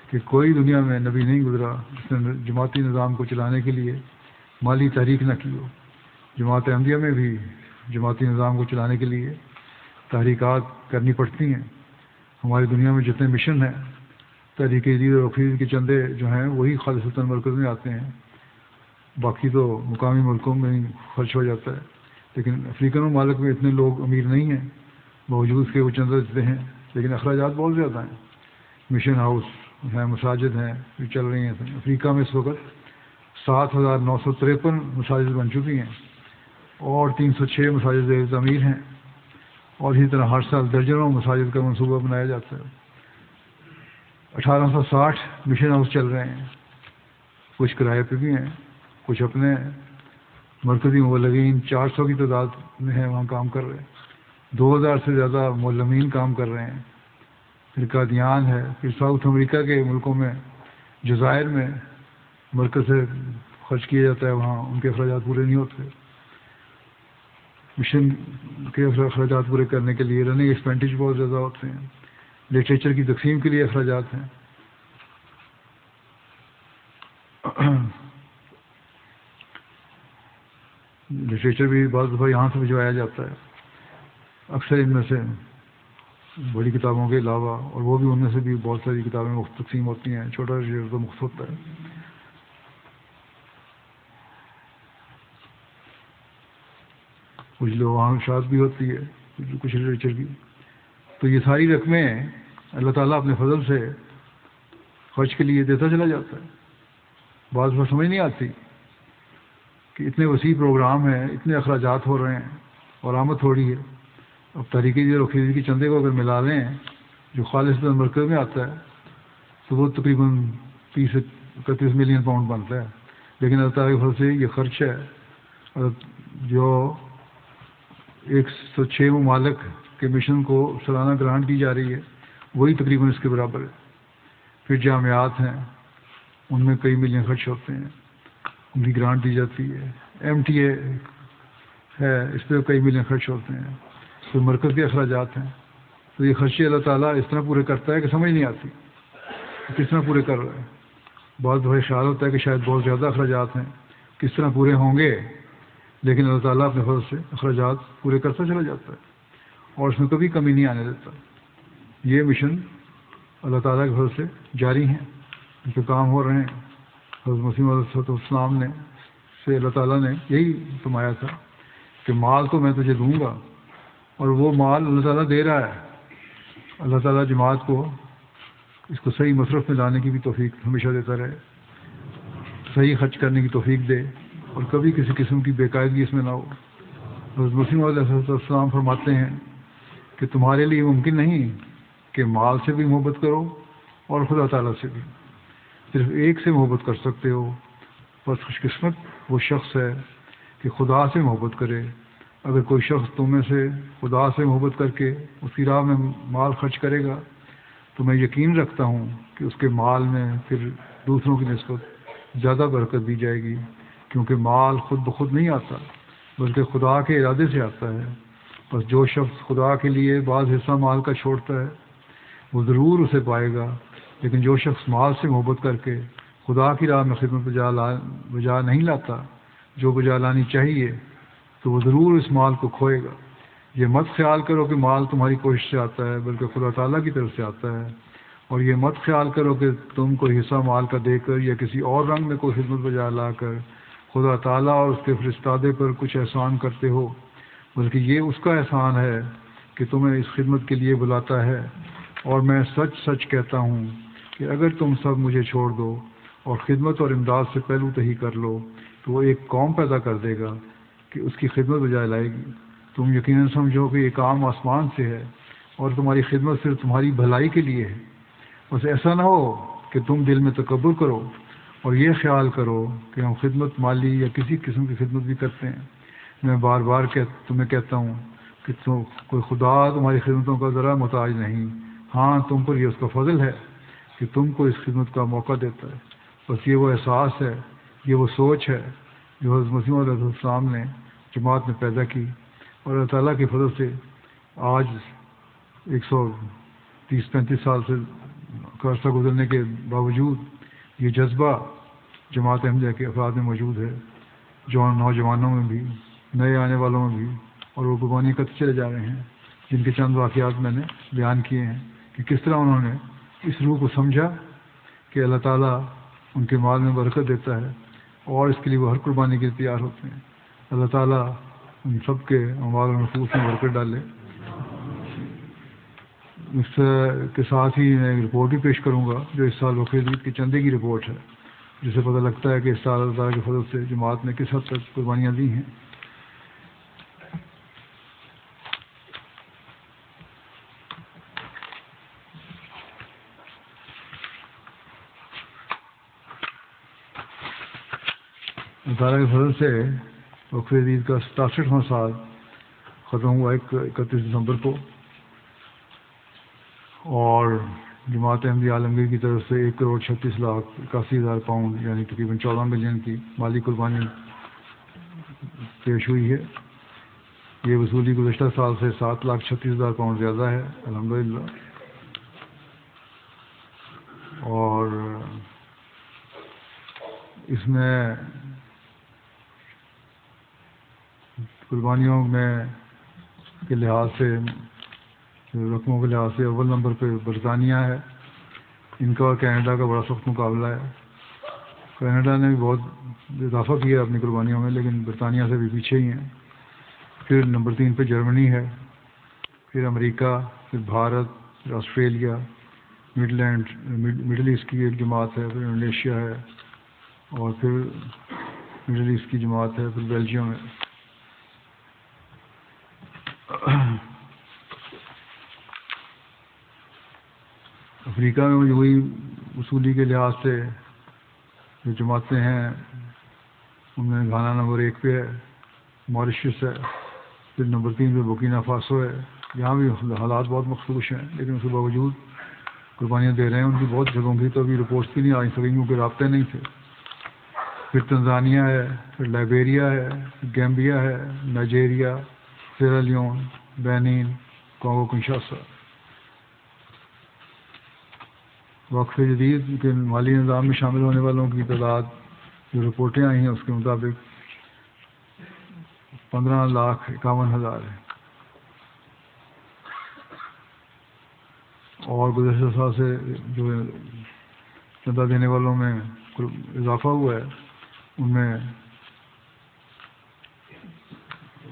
کہ کوئی دنیا میں نبی نہیں گزرا جس نے جماعتی نظام کو چلانے کے لیے مالی تحریک نہ کی ہو۔ جماعت احمدیہ میں بھی جماعتی نظام کو چلانے کے لیے تحریکات کرنی پڑتی ہیں۔ ہماری دنیا میں جتنے مشن ہیں، تحریک جدید اور وقفی کے چندے جو ہیں وہی خالصتاً مرکز میں آتے ہیں، باقی تو مقامی ملکوں میں ہی خرچ ہو جاتا ہے۔ لیکن افریقن ممالک میں اتنے لوگ امیر نہیں ہیں، باوجود اس کے وہ چندہ دیتے ہیں، لیکن اخراجات بہت زیادہ ہیں۔ مشن ہاؤس ہیں، مساجد ہیں جو چل رہی ہیں۔ افریقہ میں اس وقت 7,953 مساجد بن چکی ہیں، اور 306 مساجد زیر تعمیر ہیں، اور اسی طرح ہر سال درجنوں مساجد کا منصوبہ بنایا جاتا ہے۔ 1860 مشن ہاؤس چل رہے ہیں، کچھ کرائے پہ بھی ہیں، کچھ اپنے مرکزی مبلغین 400 کی تعداد میں ہیں وہاں کام کر رہے ہیں، 2000 سے زیادہ معلمین کام کر رہے ہیں۔ پھر قادیان ہے، پھر ساؤتھ امریکہ کے ملکوں میں، جزائر میں مرکز سے خرچ کیا جاتا ہے، وہاں ان کے اخراجات پورے نہیں ہوتے۔ مشن کے اخراجات پورے کرنے کے لیے رننگ ایکسپینڈیچر بہت زیادہ ہوتے ہیں۔ لٹریچر کی تقسیم کے لیے اخراجات ہیں۔ لٹریچر بھی بعض دفعہ یہاں سے بھجوایا جاتا ہے، اکثر ان میں سے بڑی کتابوں کے علاوہ، اور وہ بھی ان میں سے بھی بہت ساری کتابیں مختلف تقسیم ہوتی ہیں، چھوٹا لٹریچر تو مخت ہوتا ہے۔ کچھ لوگ وہاں شاد بھی ہوتی ہے کچھ لٹریچر کی۔ تو یہ ساری رقمیں اللہ تعالیٰ اپنے فضل سے خرچ کے لیے دیتا چلا جاتا ہے۔ بعض بار سمجھ نہیں آتی کہ اتنے وسیع پروگرام ہیں، اتنے اخراجات ہو رہے ہیں اور آمد تھوڑی ہے۔ اب تحریک جدید اور خیزی کے چندے کو اگر ملا لیں جو خالص مرکز میں آتا ہے تو وہ تقریباً 30 سے 31 ملین پاؤنڈ بنتا ہے، لیکن اللہ تعالیٰ کی فضل سے یہ خرچ ہے جو 106 ممالک کے مشن کو سالانہ گرانٹ دی جا رہی ہے، وہی تقریباً اس کے برابر ہے۔ پھر جامعات ہیں، ان میں کئی ملین خرچ ہوتے ہیں، ان کی گرانٹ دی جاتی ہے۔ MTA ہے، اس پہ کئی ملین خرچ ہوتے ہیں۔ پھر مرکز کے اخراجات ہیں۔ تو یہ خرچے اللہ تعالیٰ اس طرح پورے کرتا ہے کہ سمجھ نہیں آتی کس طرح پورے کر رہا ہے۔ بعض دفعہ خیال ہوتا ہے کہ شاید بہت زیادہ اخراجات ہیں، کس طرح پورے ہوں گے، لیکن اللہ تعالیٰ اپنے فضل سے اخراجات پورے کرتا چلا جاتا ہے اور اس میں کبھی کمی نہیں آنے دیتا۔ یہ مشن اللہ تعالیٰ کے فضل سے جاری ہیں، ان کے کام ہو رہے ہیں۔ حضرت مسیح علیہ السلام نے سے اللہ تعالیٰ نے یہی فرمایا تھا کہ مال تو میں تجھے دوں گا، اور وہ مال اللہ تعالیٰ دے رہا ہے۔ اللہ تعالیٰ جماعت کو اس کو صحیح مصرف میں لانے کی بھی توفیق ہمیشہ دیتا رہے، صحیح خرچ کرنے کی توفیق دے، اور کبھی کسی قسم کی بے قاعدگی اس میں نہ ہو۔ حضرت مسیح علیہ السلام فرماتے ہیں کہ تمہارے لیے ممکن نہیں کہ مال سے بھی محبت کرو اور خدا تعالیٰ سے بھی، صرف ایک سے محبت کر سکتے ہو۔ بس خوش قسمت وہ شخص ہے کہ خدا سے محبت کرے۔ اگر کوئی شخص تم میں سے خدا سے محبت کر کے اس کی راہ میں مال خرچ کرے گا تو میں یقین رکھتا ہوں کہ اس کے مال میں پھر دوسروں کی نسبت زیادہ برکت دی جائے گی، کیونکہ مال خود بخود نہیں آتا بلکہ خدا کے ارادے سے آتا ہے۔ بس جو شخص خدا کے لیے بعض حصہ مال کا چھوڑتا ہے وہ ضرور اسے پائے گا، لیکن جو شخص مال سے محبت کر کے خدا کی راہ میں خدمت بجا نہیں لاتا جو بجا لانی چاہیے تو وہ ضرور اس مال کو کھوئے گا۔ یہ مت خیال کرو کہ مال تمہاری کوشش سے آتا ہے بلکہ خدا تعالیٰ کی طرف سے آتا ہے، اور یہ مت خیال کرو کہ تم کوئی حصہ مال کا دے کر یا کسی اور رنگ میں کوئی خدمت بجا لا کر خدا تعالیٰ اور اس کے فرستادے پر کچھ احسان کرتے ہو، بلکہ یہ اس کا احسان ہے کہ تمہیں اس خدمت کے لیے بلاتا ہے۔ اور میں سچ سچ کہتا ہوں کہ اگر تم سب مجھے چھوڑ دو اور خدمت اور امداد سے پہلو تہی کر لو تو وہ ایک قوم پیدا کر دے گا کہ اس کی خدمت بجائے لائے گی۔ تم یقیناً سمجھو کہ یہ کام آسمان سے ہے اور تمہاری خدمت صرف تمہاری بھلائی کے لیے ہے۔ بس ایسا نہ ہو کہ تم دل میں تکبر کرو اور یہ خیال کرو کہ ہم خدمت مالی یا کسی قسم کی خدمت بھی کرتے ہیں۔ میں بار بار تمہیں کہتا ہوں کہ کوئی خدا تمہاری خدمتوں کا ذرا محتاج نہیں، ہاں تم پر یہ اس کا فضل ہے کہ تم کو اس خدمت کا موقع دیتا ہے۔ بس یہ وہ احساس ہے، یہ وہ سوچ ہے جو حضرت مسیح علیہ السلام نے جماعت میں پیدا کی، اور اللہ تعالیٰ کی فضل سے آج 130-35 سال سے کا عرصہ گزرنے کے باوجود یہ جذبہ جماعت احمدیہ کے افراد میں موجود ہے، جو نوجوانوں میں بھی، نئے آنے والوں میں بھی، اور وہ قربانی کرتے چلے جا رہے ہیں، جن کے چند واقعات میں نے بیان کیے ہیں کہ کس طرح انہوں نے اس روح کو سمجھا کہ اللہ تعالیٰ ان کے مال میں برکت دیتا ہے اور اس کے لیے وہ ہر قربانی کے لیے تیار ہوتے ہیں۔ اللہ تعالیٰ ان سب کے اموال و نفوس میں برکت ڈالے۔ اس کے ساتھ ہی میں ایک رپورٹ بھی پیش کروں گا جو اس سال بقرعید عید کے چندے کی رپورٹ ہے، جس سے پتہ لگتا ہے کہ اس سال اللہ تعالیٰ کے فضل سے جماعت نے کس حد تک قربانیاں دی ہیں۔ اللہ تعالیٰ کے فضل سے بقرعید عید کا 67واں سال ختم ہوا 31 دسمبر کو، اور جماعت احمدیہ عالمگیر کی طرف سے 1,36,81,000 پاؤنڈ یعنی تقریباً 14 ملین کی مالی قربانی پیش ہوئی ہے۔ یہ وصولی گزشتہ سال سے 7,36,000 پاؤنڈ زیادہ ہے الحمدللہ۔ اور اس میں قربانیوں میں کے لحاظ سے، رقموں کے لحاظ سے اول نمبر پہ برطانیہ ہے، ان کا اور کینیڈا کا بڑا سخت مقابلہ ہے۔ کینیڈا نے بھی بہت اضافہ کیا اپنی قربانیوں میں، لیکن برطانیہ سے بھی پیچھے ہی ہیں۔ پھر نمبر 3 پہ جرمنی ہے، پھر امریکہ، پھر بھارت، پھر آسٹریلیا، مڈل ایسٹ کی ایک جماعت ہے، پھر انڈونیشیا ہے، اور پھر مڈل ایسٹ کی جماعت ہے، پھر بیلجیم ہے۔ افریقہ میں مجموعی وصولی کے لحاظ سے جو جماعتیں ہیں ان میں گھانا نمبر 1 پہ ہے، ماریشس ہے، پھر نمبر 3 پہ بورکینا فاسو ہے۔ یہاں بھی حالات بہت مخصوص ہیں، لیکن اس کے باوجود قربانیاں دے رہے ہیں۔ ان کی بہت جگہوں کی تو ابھی رپورٹس بھی نہیں آئی سکیں کیونکہ رابطے نہیں تھے۔ پھر تنزانیہ ہے، پھر لائبیریا ہے، گیمبیا ہے، نائجیریا، سیرا لیون، بینین، کانگو کنشاسا۔ وقف جدید کے مالی نظام میں شامل ہونے والوں کی تعداد جو رپورٹیں آئی ہیں اس کے مطابق 15,51,000 ہے، اور گزشتہ سال سے جو چندہ دینے والوں میں اضافہ ہوا ہے ان میں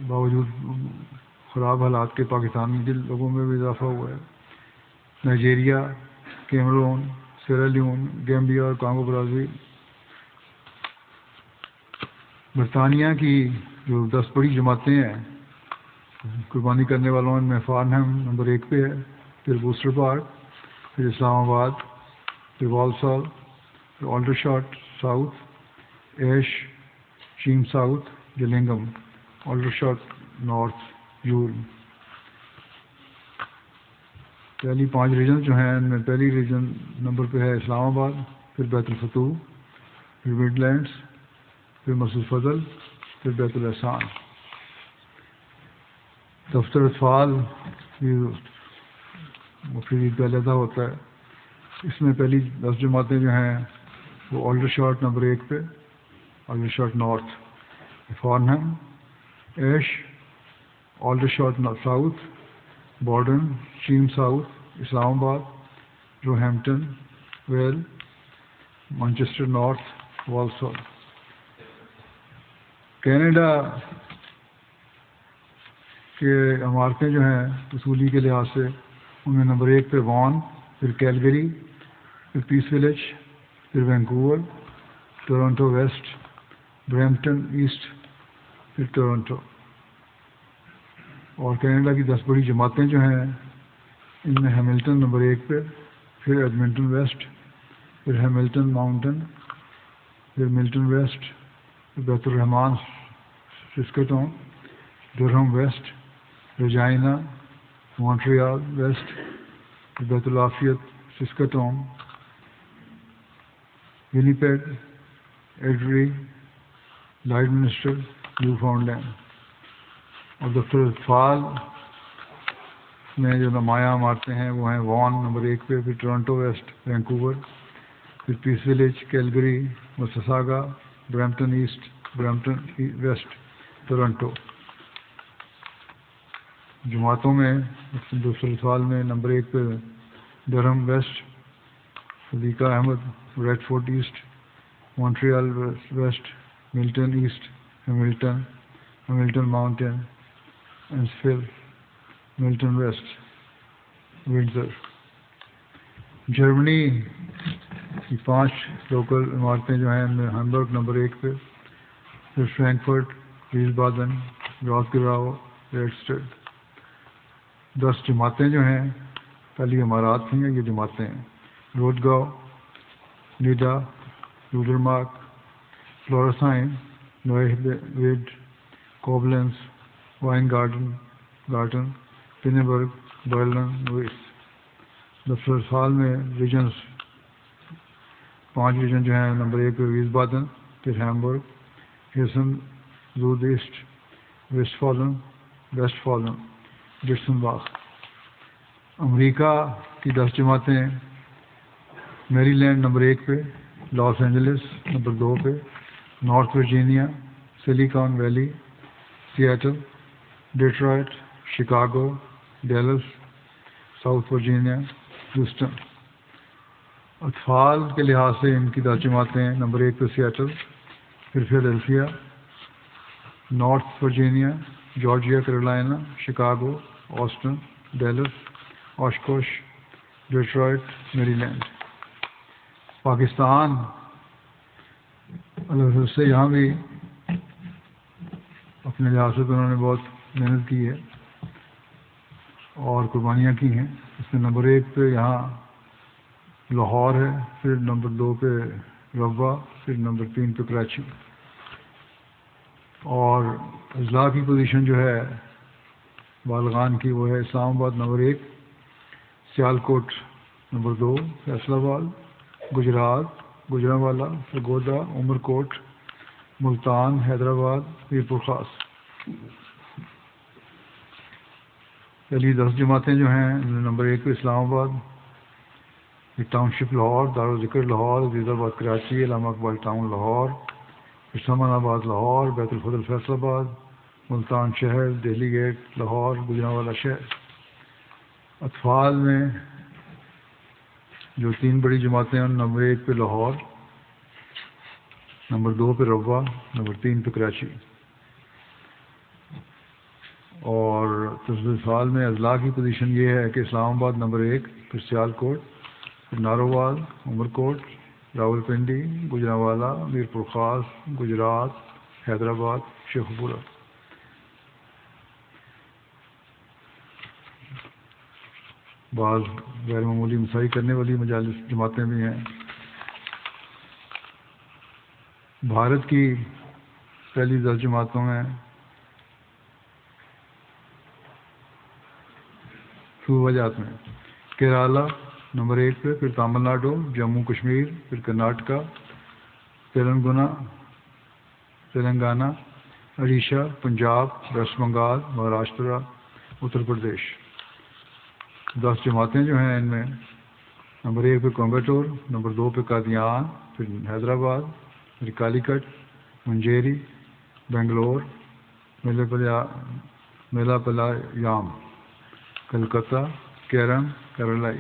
باوجود خراب حالات کے پاکستان کے لوگوں میں بھی اضافہ ہوا ہے۔ نائجیریا، کیمرون، سیرا لیون، گیمبیا اور کانگو برازیل۔ برطانیہ کی جو 10 بڑی جماعتیں ہیں قربانی کرنے والوں میں فارنہم نمبر 1 پہ ہے، پھر بوسٹر پارک، پھر اسلام آباد، پھر والسال، پھر آلڈرشاٹ ساؤتھ، ایش، شیم ساؤتھ، گلنگم، آلڈرشاٹ نارتھ، یول۔ پہلی 5 ریجن جو ہیں ان میں پہلی ریجن نمبر پہ ہے اسلام آباد، پھر بیت الفتوح، پھر مڈ لینڈس، پھر مسجد فضل، پھر بیت الاحسان۔ دفتر اطفال بھی مفید کا علیحدہ ہوتا ہے۔ اس میں پہلی 10 جماعتیں جو ہیں وہ آلڈرشاٹ نمبر 1 پہ، آلڈرشاٹ نارتھ، فارنہم، ایش، آلڈرشاٹ ساؤتھ، بارڈن، شیم ساؤتھ، اسلام آباد، روہیمپٹن، ویل، مانچسٹر نارتھ، والسال۔ کینیڈا کے عمارتیں جو ہیں اصولی کے لحاظ سے ان میں نمبر 1 پہ وان، پھر کیلگری، پھر پیس ولیج، پھر Vancouver, Toronto West, Brampton East, پھر ٹورنٹو. اور کینیڈا کی 10 بڑی جماعتیں جو ہیں ان میں ہیملٹن نمبر 1 پہ، پھر ایڈمنٹن ویسٹ، پھر ہیملٹن ماؤنٹن، پھر ملٹن ویسٹ، پھر بیت الرحمان Saskatoon, Durham West, Regina, Montreal West, پھر بیت العافیت Saskatoon, Winnipeg, Airdrie, Lloydminster, Newfoundland. اور دفتر اطفال میں جو نمایاں عمارتیں ہیں وہ ہیں وان نمبر 1 پہ، پھر ٹورنٹو ویسٹ، وینکوور، پھر Peace Village, Calgary, Mississauga, Brampton East, Brampton West, Toronto. جماعتوں میں دفتر اطفال میں نمبر 1 پہ Durham West, Siddiqa Ahmad, Red Fort East, Montreal West, Milton East, Hamilton Mountain, Innisfil, Milton West, Windsor. Germany کی 5 لوکل عمارتیں جو ہیں ان میں ہیمبرگ نمبر 1 پہ، پھر فرینکفرٹ، ویسبادن، راسگراو، ریڈسٹڈ. 10 جماعتیں جو ہیں پہلی عمارات ہیں یہ جماعتیں ہیں: رودگاؤ، نیڈا، لودرمارک، فلورسہائم، نوئے کوبلنس، وائن گارٹن، پیننبرگ، برلن، لوئس. دفتر اطفال میں ریجنز 5 ریجن جو ہیں نمبر 1 پہ ویسبادن، پھر ہیمبرگ، ہیسن، زود ایسٹ، ویسٹ فالن، ڈٹسنباخ. امریکہ کی 10 جماعتیں: میری لینڈ نمبر 1 پہ، لاس اینجلس نمبر 2 پہ، north Virginia, silicon valley, Seattle, Detroit, Chicago, deals, south Virginia, Houston. اطفال کے لحاظ سے ان کی 10 جماعتیں: نمبر 1 پہ سیاٹل، پھر Philadelphia, North Virginia, Georgia Carolina, Chicago, Austin, Dallas, Oshkosh, Detroit, Maryland. Pakistan اللہ سے یہاں بھی اپنے لحاظ سے تو انہوں نے بہت محنت کی ہے اور قربانیاں کی ہیں. اس میں نمبر 1 پہ یہاں لاہور ہے، پھر نمبر 2 پہ روا، پھر نمبر 3 پہ کراچی. اور اضلاع کی پوزیشن جو ہے بالغان کی وہ ہے اسلام آباد نمبر 1، سیالکوٹ نمبر 2، فیصل آباد، گجرات، گوجرانوالا، سرگودا، عمر کوٹ، ملتان، حیدرآباد، میرپور خاص. پہلی 10 جماعتیں جو ہیں نمبر 1 پہ اسلام آباد، ٹاؤن شپ لاہور، دارالذکر لاہور، عزیز آباد کراچی، علامہ اقبال ٹاؤن لاہور، سامان آباد لاہور، بیت الفضل فیصل آباد، ملتان شہر، دہلی گیٹ لاہور، گوجرانوالا شہر. اطفال میں جو 3 بڑی جماعتیں ہیں نمبر 1 پہ لاہور، نمبر 2 پہ روا، نمبر 3 پہ کراچی. اور اطفال میں اضلاع کی پوزیشن یہ ہے کہ اسلام آباد نمبر 1، پھر سیالکوٹ، پھر نارووال، عمر کوٹ، راولپنڈی، گوجرانوالا، میرپور خاص، گجرات، حیدرآباد، شیخوپورہ. بعض غیر معمولی مساعی کرنے والی مجالس جماعتیں بھی ہیں. بھارت کی پہلی 10 جماعتوں میں صوبہ میں کیرالہ نمبر 1 پہ، پھر تامل ناڈو، جموں کشمیر، پھر کرناٹکا، تلنگانہ، اڑیسہ، پنجاب، ویسٹ بنگال، مہاراشٹرا، اتر پردیش. 10 جماعتیں جو ہیں ان میں نمبر 1 پہ کوئمبٹور، نمبر 2 پہ قادیان، پھر حیدرآباد، پھر کالیکٹ، منجیری، بنگلور، میلاپلایام، کلکتہ، کیرن، کیرلائی.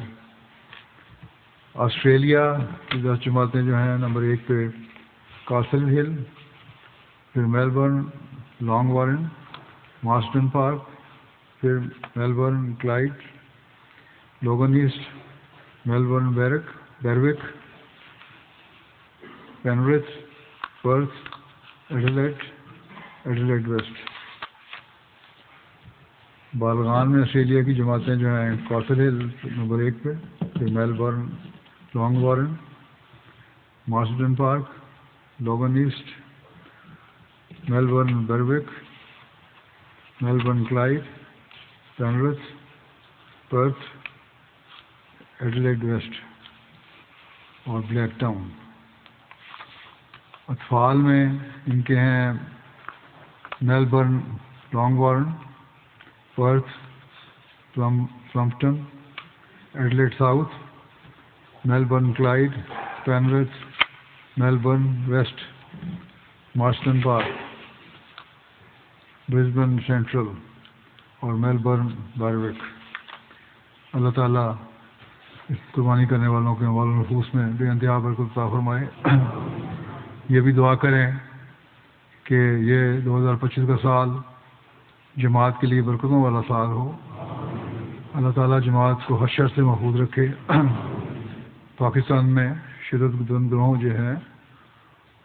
آسٹریلیا کی 10 جماعتیں جو ہیں نمبر 1 پہ کاسل ہل، پھر Melbourne Langwarrin, Marsden Park, پھر Melbourne Clyde, Logan East, Melbourne Berwick, Penrith, Perth, Adelaide West. بالغان میں آسٹریلیا کی جماعتیں جو ہیں کاسل ہل نمبر 1 پہ، پھر Melbourne Langwarrin, Marsden Park, Logan East, Melbourne Berwick, Melbourne Clyde, Penrith, Perth, Adelaide West اور بلیک ٹاؤن۔ اطفال میں ان کے ہیں Melbourne Langwarrin, Perth, Plympton, Adelaide South, Melbourne Clyde, Penrith, Melbourne West, Marsden Park, Brisbane Central اور Melbourne Berwick. اللہ تعالیٰ اس قربانی کرنے والوں کے اموال و نفوس میں بے انتہا برکت عطا فرمائے۔ یہ بھی دعا کریں کہ یہ 2025 کا سال جماعت کے لیے برکتوں والا سال ہو۔ اللہ تعالیٰ جماعت کو ہر شر سے محفوظ رکھے۔ پاکستان میں شدت پسند گروہ جو ہیں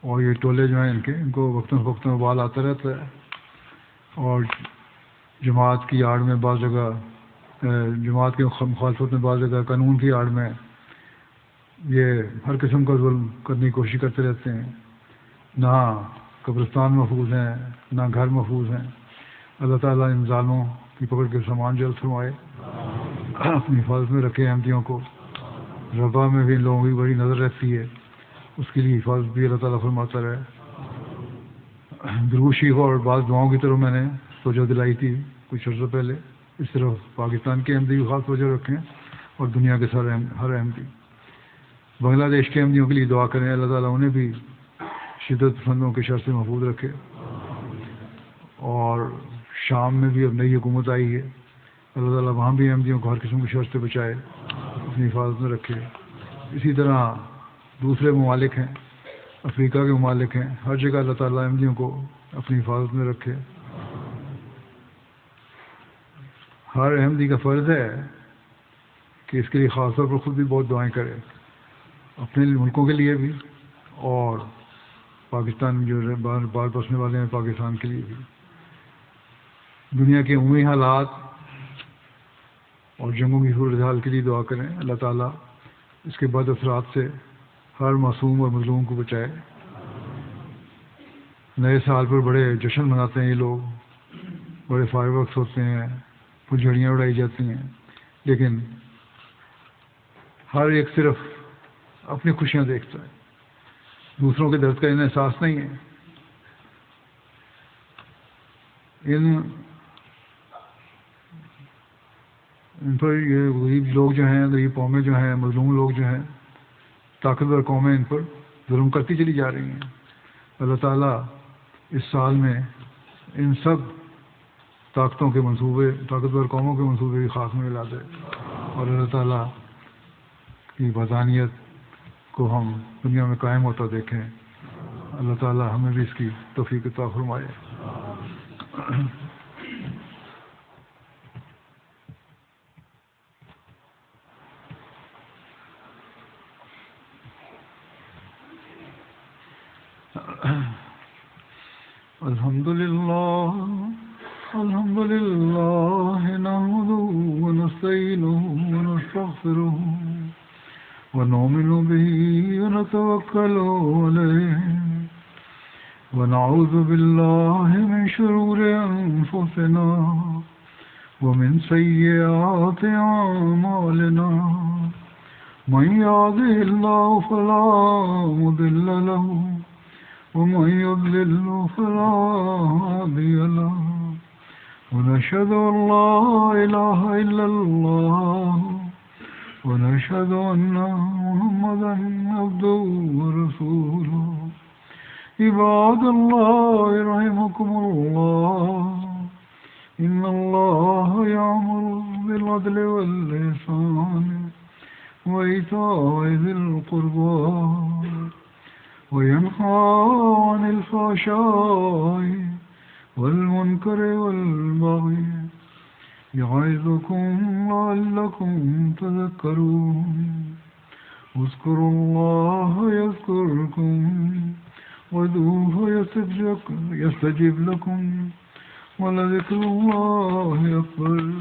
اور یہ ٹولے جو ہیں ان کو وقتاً فوقتاً وبال آتا رہتا ہے، اور جماعت کی آڑ میں بعض جگہ جماعت کی مخالفت میں بعض جگہ قانون کی آڑ میں یہ ہر قسم کا ظلم کرنے کی کوشش کرتے رہتے ہیں۔ نہ قبرستان محفوظ ہیں، نہ گھر محفوظ ہیں۔ اللہ تعالیٰ ان ظالموں کی پکڑ کے سامان جلد فرمائے، اپنی حفاظت میں رکھے احمدیوں کو۔ ربا میں بھی ان لوگوں کی بڑی نظر رہتی ہے، اس کے لیے حفاظت بھی اللہ تعالیٰ فرماتا رہے۔ درود شریف اور بعض دعاؤں کی طرف میں نے توجہ دلائی تھی کچھ عرصہ پہلے، اس طرف پاکستان کے احمدی بھی خاص توجہ رکھیں اور دنیا کے ہر احمدی۔ بنگلہ دیش کے احمدیوں کے لیے دعا کریں، اللہ تعالیٰ انہیں بھی شدت پسندوں کے شر سے محفوظ رکھے۔ اور شام میں بھی اب نئی حکومت آئی ہے، اللہ تعالیٰ وہاں بھی احمدیوں کو ہر قسم کی شر سے بچائے، اپنی حفاظت میں رکھے۔ اسی طرح دوسرے ممالک ہیں، افریقہ کے ممالک ہیں، ہر جگہ اللہ تعالیٰ احمدیوں کو اپنی حفاظت میں رکھے۔ ہر احمدی کا فرض ہے کہ اس کے لیے خاص طور پر خود بھی بہت دعائیں کرے، اپنے ملکوں کے لیے بھی اور پاکستان میں جو بال بسنے والے ہیں پاکستان کے لیے بھی۔ دنیا کے عمومی حالات اور جنگوں کی صورتحال کے لیے دعا کریں، اللہ تعالیٰ اس کے بد اثرات سے ہر معصوم اور مظلوم کو بچائے۔ نئے سال پر بڑے جشن مناتے ہیں یہ لوگ، بڑے فائر ورکس ہوتے ہیں، پھلجھڑیاں اڑائی جاتی ہیں، لیکن ہر ایک صرف اپنی خوشیاں دیکھتا ہے، دوسروں کے درد کا انہیں احساس نہیں ہے۔ ان پر یہ غریب لوگ جو ہیں، غریب قومیں جو ہیں، مظلوم لوگ جو ہیں، طاقتور قومیں ان پر ظلم کرتی چلی جا رہی ہیں۔ اللہ تعالیٰ اس سال میں ان سب طاقتوں کے منصوبے، طاقتور قوموں کے منصوبے بھی خاص میں ملا دے، اور اللہ تعالیٰ کی وحدانیت کو ہم دنیا میں قائم ہوتا دیکھیں۔ اللہ تعالیٰ ہمیں بھی اس کی توفیق عطا فرمائے۔ الحمد لله نحمده ونستعينه ونستغفره ونؤمن به ونتوكل عليه ونعوذ بالله من شرور أنفسنا ومن سيئات أعمالنا من يهده الله فلا مضل له ومن يضلل فلا هادي له ونشهد أن لا إله إلا الله ونشهد أن محمدا عبده ورسوله عباد الله رحمكم الله إن الله يأمر بالعدل والإحسان وإيتاء ذي القربى وينهى عن الفحشاء والمنكر والبغي يعظكم لعلكم تذكرون اذكروا الله يذكركم وادعوه يستجب لكم ولذكر الله أكبر